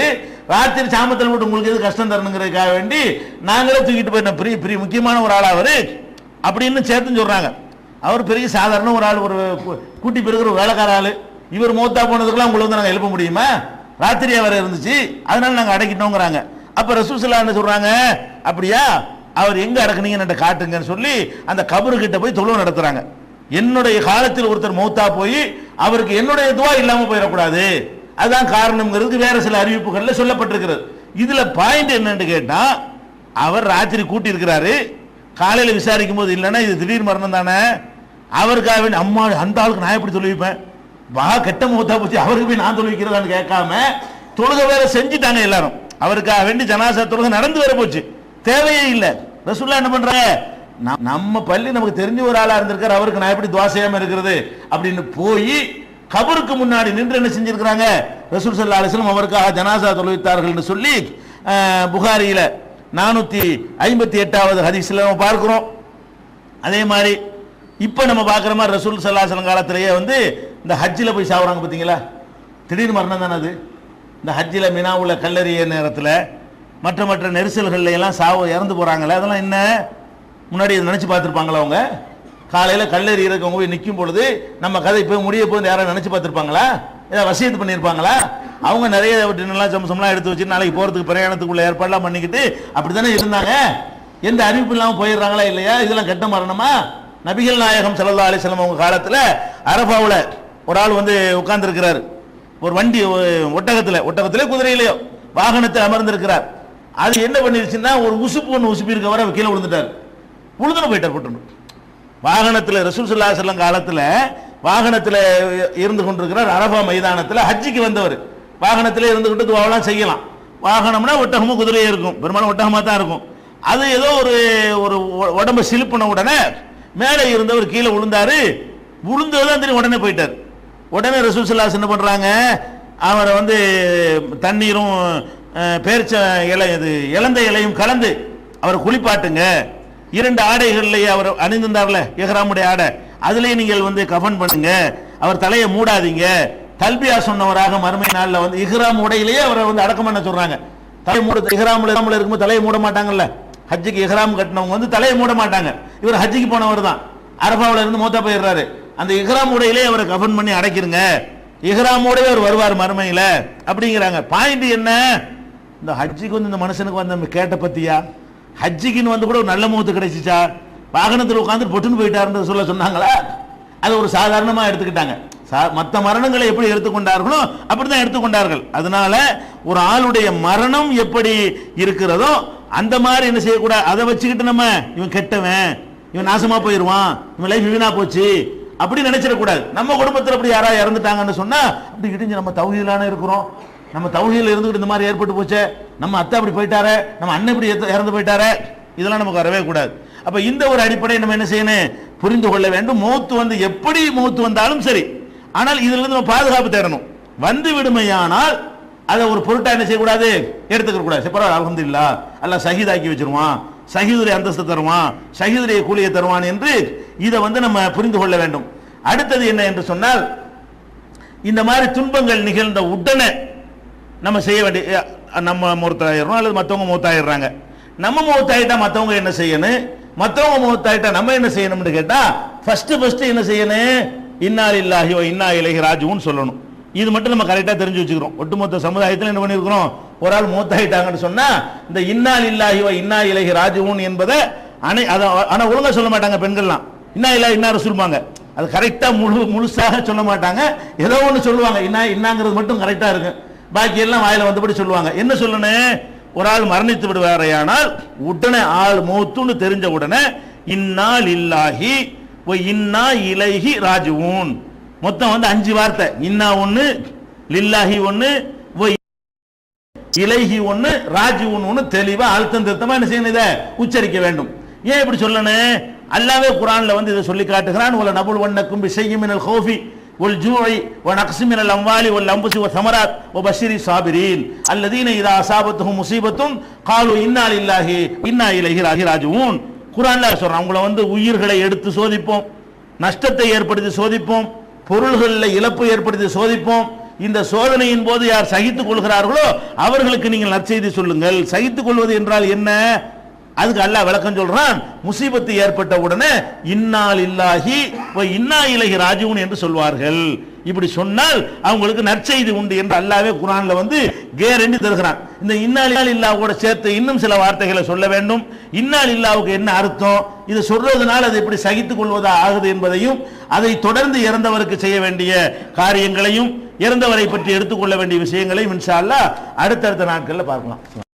ராத்திரி சாமத்தில் விட்டு உங்களுக்கு எது கஷ்டம் தரணுங்கிறதுக்காக வேண்டி நாங்களே தூக்கிட்டு போயிட்டோம். பெரிய முக்கியமான ஒரு ஆள் அவரு அப்படின்னு சேர்த்துன்னு சொல்றாங்க. அவர் பெரிய சாதாரண ஒரு ஆள், ஒரு கூட்டி பெருக்கிற ஒரு வேலைக்கார ஆள். இவர் மௌத்தா போனதுக்கெல்லாம் உங்களை நாங்கள் எழுப்ப முடியுமா? ராத்திரியா வர இருந்துச்சு, அதனால நாங்கள் அடக்கிட்டோங்கிறாங்க. அப்ப ரசூல் ஸல்லல்லாஹு அலைஹி வஸல்லம் சொல்றாங்க, அப்படியா, அவர் எங்க அடக்குனீங்கன்னு காட்டுங்கன்னு சொல்லி அந்த கபரு கிட்ட போய் தொழுவு நடத்துறாங்க. என்னுடைய காலத்தில் ஒருத்தர் மௌத்தா போய் அவருக்கு என்னுடைய துவா இல்லாம போயிடக்கூடாது, அதுதான் காரணம்ங்கிறதுக்கு வேற சில அறிவிப்புகள்ல சொல்லப்பட்டிருக்கிறது. இதுல பாயிண்ட் என்னன்னு கேட்டா, அவர் ராத்திரி கூட்டி இருக்கிறாரு, காலையில் விசாரிக்கும் போது இல்லைன்னா இது திடீர் மரணம் தானே, அவருக்காக வேண்டி அம்மா அந்த ஆளுக்கு நான் எப்படி தொழுவிப்பேன், கெட்ட மௌத்தா போச்சு அவருக்கு போய் நான் தொழுவிக்கிறதான்னு கேட்காம தொழுகை வேற செஞ்சுட்டாங்க எல்லாரும். அவருக்காக வேண்டி ஜனாசா தொழுகை நடந்து வேற போச்சு, தேவையே இல்லை. ரசூலுல்லாஹ் என்ன பண்றாங்க, நம்ம பள்ளி நமக்கு தெரிஞ்ச ஒரு ஆளா இருந்திருக்காரு, அவருக்கு நான் எப்படி துஆ செய்யாம இருக்கிறது அப்படின்னு போய் கபருக்கு முன்னாடி நின்று என்ன செஞ்சிருக்கிறாங்க, ரசூல் ஸல்லல்லாஹு அலைஹி வஸல்லம் அவருக்காக ஜனாசா தொழுவித்தார்கள் என்று சொல்லி புகாரியில 458வது ஹதீஸ்ல நம்ம பார்க்கிறோம். அதே மாதிரி இப்போ நம்ம பார்க்குற மாதிரி ரசூல் ஸல்லல்லாஹு அலைஹி வஸல்லம் காலத்திலேயே இந்த ஹஜ்ஜில் போய் சாவுறாங்க பார்த்தீங்களா, திடீர் மரணம் தானே அது. இந்த ஹஜ்ஜில் மினாவுள்ள கல்லறிய நேரத்தில் மற்ற நெரிசல்கள் எல்லாம் இறந்து போகிறாங்களே, அதெல்லாம் என்ன முன்னாடி நினச்சி பார்த்துருப்பாங்களா அவங்க? காலையில் கல்லறி இருக்கவங்க போய் நிற்கும் பொழுது நம்ம கதை போய் முடிய போது யாராவது நினச்சி பார்த்துருப்பாங்களா? ஏதாவது வசியத்து பண்ணியிருப்பாங்களா? அவங்க நிறைய டின்னெல்லாம் சம்சம்லாம் எடுத்து வச்சு நாளைக்கு போகிறதுக்கு பிரயாணத்துக்குள்ள ஏற்பாடுலாம் பண்ணிக்கிட்டு அப்படி தானே இருந்தாங்க. எந்த அறிவிப்பு இல்லாமல் போயிடுறாங்களா இல்லையா? இதெல்லாம் கெட்ட மரணமா? நபிகள் நாயகம் ஸல்லல்லாஹு அலைஹி வஸல்லம் அவங்க காலத்தில் அரஃபாவில் ஒரு ஆள் வந்து உட்கார்ந்துருக்கிறார். ஒரு வண்டி ஒட்டகத்திலே குதிரையிலையோ வாகனத்தை அமர்ந்திருக்கிறார். அது என்ன பண்ணிருச்சுன்னா ஒரு உசுப்பு ஒன்று உசுப்பி இருக்க வர கீழே விழுந்துட்டார். விழுந்துன்னு போயிட்டார். போட்டு வாகனத்தில் ரசூல் ஸல்லல்லாஹு அலைஹி வஸல்லம் காலத்தில் வாகனத்தில் இருந்து கொண்டிருக்கிறார். அரஃபா மைதானத்தில் ஹஜ்ஜிக்கு வந்தவர் வாகனத்தில் இருந்துகிட்டு துவாவெல்லாம் செய்யலாம். வாகனம்னா ஒட்டகமும் குதிரையே இருக்கும், பெரும்பாலும் ஒட்டகமாக தான் இருக்கும். அது ஏதோ ஒரு உடம்பு சிலுப்பின உடனே மேலே இருந்தவர் கீழே விழுந்தாரு. விழுந்ததான் தெரியும், உடனே போயிட்டார். உடனே ரசூல் ஸல்லல்லாஹு அலைஹி வஸல்லம் என்ன பண்ணுறாங்க, அவரை வந்து தண்ணீரும் பேரிச்ச இலை இளந்த இலையும் கலந்து அவரை குளிப்பாட்டுங்க. 2 ஆடைகள்லேயே அவர் அணிந்திருந்தார்ல இஹ்ராமுடைய ஆடை, அதுலேயே நீங்கள் வந்து கஃபன் பண்ணுங்க. அவர் தலையை மூடாதீங்க. தல்பியா சொன்னவராக மறுமை நாளில் வந்து இஹ்ராம் உடையிலேயே அவரை வந்து அடக்கம் பண்ண சொல்றாங்க. தலை மூட இஹ்ராமில் இருக்கும்போது தலையை மூட மாட்டாங்கல்ல. ஹஜ்ஜுக்கு இஹ்ராம் கட்டினவங்க வந்து தலையை மூட மாட்டாங்க. இவர் ஹஜ்ஜுக்கு போனவர் தான், அரஃபாவில் இருந்து மௌத்தா போயிடுறாரு. அந்த இஹ்ராம் உடையிலே அவரை கஃபன் பண்ணி அடைக்கிறங்க. இஹ்ராமோடவே அவர் வருவார் மறுமையில் அப்படிங்கிறாங்க. பாயிண்ட் என்ன, இந்த ஹஜ்ஜுக்கு வந்து இந்த மனுஷனுக்கு வந்து கேட்ட பத்தியா, ஹஜ்ஜிக்குன்னு வந்து கூட ஒரு நல்ல முகத்து கிடைச்சிச்சா, வாகனத்தில் உட்காந்து பொட்டுன்னு போயிட்டாருன்னு சொன்னாங்களா? அது ஒரு சாதாரணமாக எடுத்துக்கிட்டாங்க. மற்ற மரணங்களை எப்படி எடுத்துக்கொண்டார்களோ அப்படிதான் எடுத்துக்கொண்டார்கள். அதனால ஒரு ஆளுடைய மரணம் எப்படி இருக்கிறதோ அந்த மாதிரி என்ன செய்யக்கூடாது. அதை வச்சுக்கிட்டு நம்ம இவன் கெட்டவன், இவன் நாசமா போயிடுவான், இவன் லைஃப் வீணா போச்சு அப்படி நினைச்சிடக்கூடாது. நம்ம குடும்பத்தில் அப்படி யாராவது இறந்துட்டாங்கன்னு சொன்னா அப்படி இடிஞ்சு நம்ம தௌஹீதுலான இருக்கிறோம், நம்ம தௌஹீதுல இருந்துகிட்டு இந்த மாதிரி ஏற்பட்டு போச்சே, நம்ம அத்தை அப்படி போயிட்டாரே, நம்ம அண்ணன் இப்படி இறந்து போயிட்டாரே, இதெல்லாம் நமக்கு வரவே கூடாது. அப்ப இந்த ஒரு அடிப்படை நம்ம என்ன செய்யணும், புரிந்து கொள்ள வேண்டும். மௌத்து வந்து எப்படி மௌத்து வந்தாலும் சரி, ஆனால் இதுல இருந்து நம்ம பாதுகாப்பு தேடணும். வந்து விடுமையானால் அதை ஒரு பொருட்டா என்ன செய்யக்கூடாது, எடுத்துக்க கூடாது. பரவாயில்ல, அல்ஹம்துலில்லாஹ், அல்லாஹ் ஷஹீதாக்கி வச்சிருவான், ஷஹீதுடைய அந்தஸ்து தருவான், ஷஹீதுடைய கூலியை தருவான் என்று இதை வந்து நம்ம புரிந்து கொள்ள வேண்டும். அடுத்தது என்ன என்று சொன்னால், இந்த மாதிரி துன்பங்கள் நிகழ்ந்த உடனே நம்ம செய்ய வேண்டிய, நம்ம மௌத்தாயிடுறோம் அல்லது மற்றவங்க மௌத்தாயிடுறாங்க. நம்ம மௌத்தாயிட்டா மற்றவங்க என்ன செய்யணும், மற்றவங்க மௌத்தாயிட்டா நம்ம என்ன செய்யணும்னு கேட்டா ஃபர்ஸ்ட் என்ன செய்யணும், இன்னா லில்லாஹி வ இன்னா இலைஹி ராஜிஊன் சொல்லணும். இது மட்டும் நம்ம கரெக்டாக தெரிஞ்சு வச்சுக்கிறோம். ஒட்டுமொத்த சமுதாயத்தில் என்ன பண்ணியிருக்கிறோம், ஒரு ஆள் மூத்தாயிட்டாங்கன்னு சொன்னா இந்த இன்னா லில்லாஹி வ இன்னா இலைஹி ராஜிஊன் என்பதை ஆனால் ஒழுங்காக சொல்ல மாட்டாங்க பெண்கள்லாம். இன்னா இல்லாஹி இன்னா ரசூல்பாங்க, அது கரெக்டாக முழுசாக சொல்ல மாட்டாங்க. ஏதோ ஒன்று சொல்லுவாங்க, இன்னாங்கிறது மட்டும் கரெக்டாக இருக்கு, பாக்கி எல்லாம் வாயில வந்தபடி சொல்லுவாங்க. என்ன சொல்லணும், ஒரு ஆள் மரணித்து விடுவாரையானால் உடனே ஆள் மௌத்துன்னு தெரிஞ்ச உடனே இன்னா லில்லாஹி வ இன்னா இலைஹி ராஜிஊன், மொத்தம் வந்து 5 வார்த்தை. இன்னா ஒன்று, லில்லாஹி ஒன்று, இலைஹி ஒன்று, ராஜிஊன் ஒன்று, தெளிவா அழுத்தம் திருத்தமா என்ன செய்யணும், இதை உச்சரிக்க வேண்டும். ஏன் இப்படி சொல்லணும், அல்லாஹ்வே குர்ஆன்ல வந்து இதை சொல்லி காட்டுகிறான். வல நபுல் வன்னக்கும் பிஷையின் மினல் ஹௌஃபி வல் ஜூஇ வ நக்ஸி மினல் அம்வாலி வல் அன்ஃபுஸி வ ஸமராத் வ பஷிரி ஸாபிரீன் அல்லதீன இதா அஸாபத்துஹும் முஸீபத்துன் காலு இன்னா லில்லாஹி இன்னா இலைஹி ராஜிஊன். குர்ஆன்ல சொல்றான், உங்களை வந்து உயிர்களை எடுத்து சோதிப்போம், நஷ்டத்தை ஏற்படுத்தி சோதிப்போம், பொருள்களில் இழப்பு ஏற்படுத்தி சோதிப்போம். இந்த சோதனையின் போது யார் சகித்துக் கொள்கிறார்களோ அவர்களுக்கு நீங்கள் நற்செய்தி சொல்லுங்கள். சகித்துக் கொள்வது என்றால் என்ன, அதுக்கு அல்லாஹ் விளக்கம் சொல்றான். முசீபத்து ஏற்பட்ட உடனே இன்னா லில்லாஹி வ இன்னா இலைஹி ராஜிஊன் என்று சொல்வார்கள். இப்படி சொன்னால் அவங்களுக்கு நற்செய்தி உண்டு என்று அல்லாஹ்வே குர்ஆன்ல வந்து கேரண்டி தருகிறான். இந்த இன்னா லில்லாஹோட சேர்த்து இன்னும் சில வார்த்தைகளை சொல்ல வேண்டும். இன்னா லில்லாஹுக்கு என்ன அர்த்தம், இது சொல்றதுனால அது எப்படி சகித்துக் கொள்வதா ஆகுது என்பதையும், அதை தொடர்ந்து இறந்தவருக்கு செய்ய வேண்டிய காரியங்களையும், இறந்தவரை பற்றி எடுத்துக்கொள்ள வேண்டிய விஷயங்களையும் இன்ஷா அல்லாஹ் அடுத்தடுத்த நாட்களில் பார்க்கலாம்.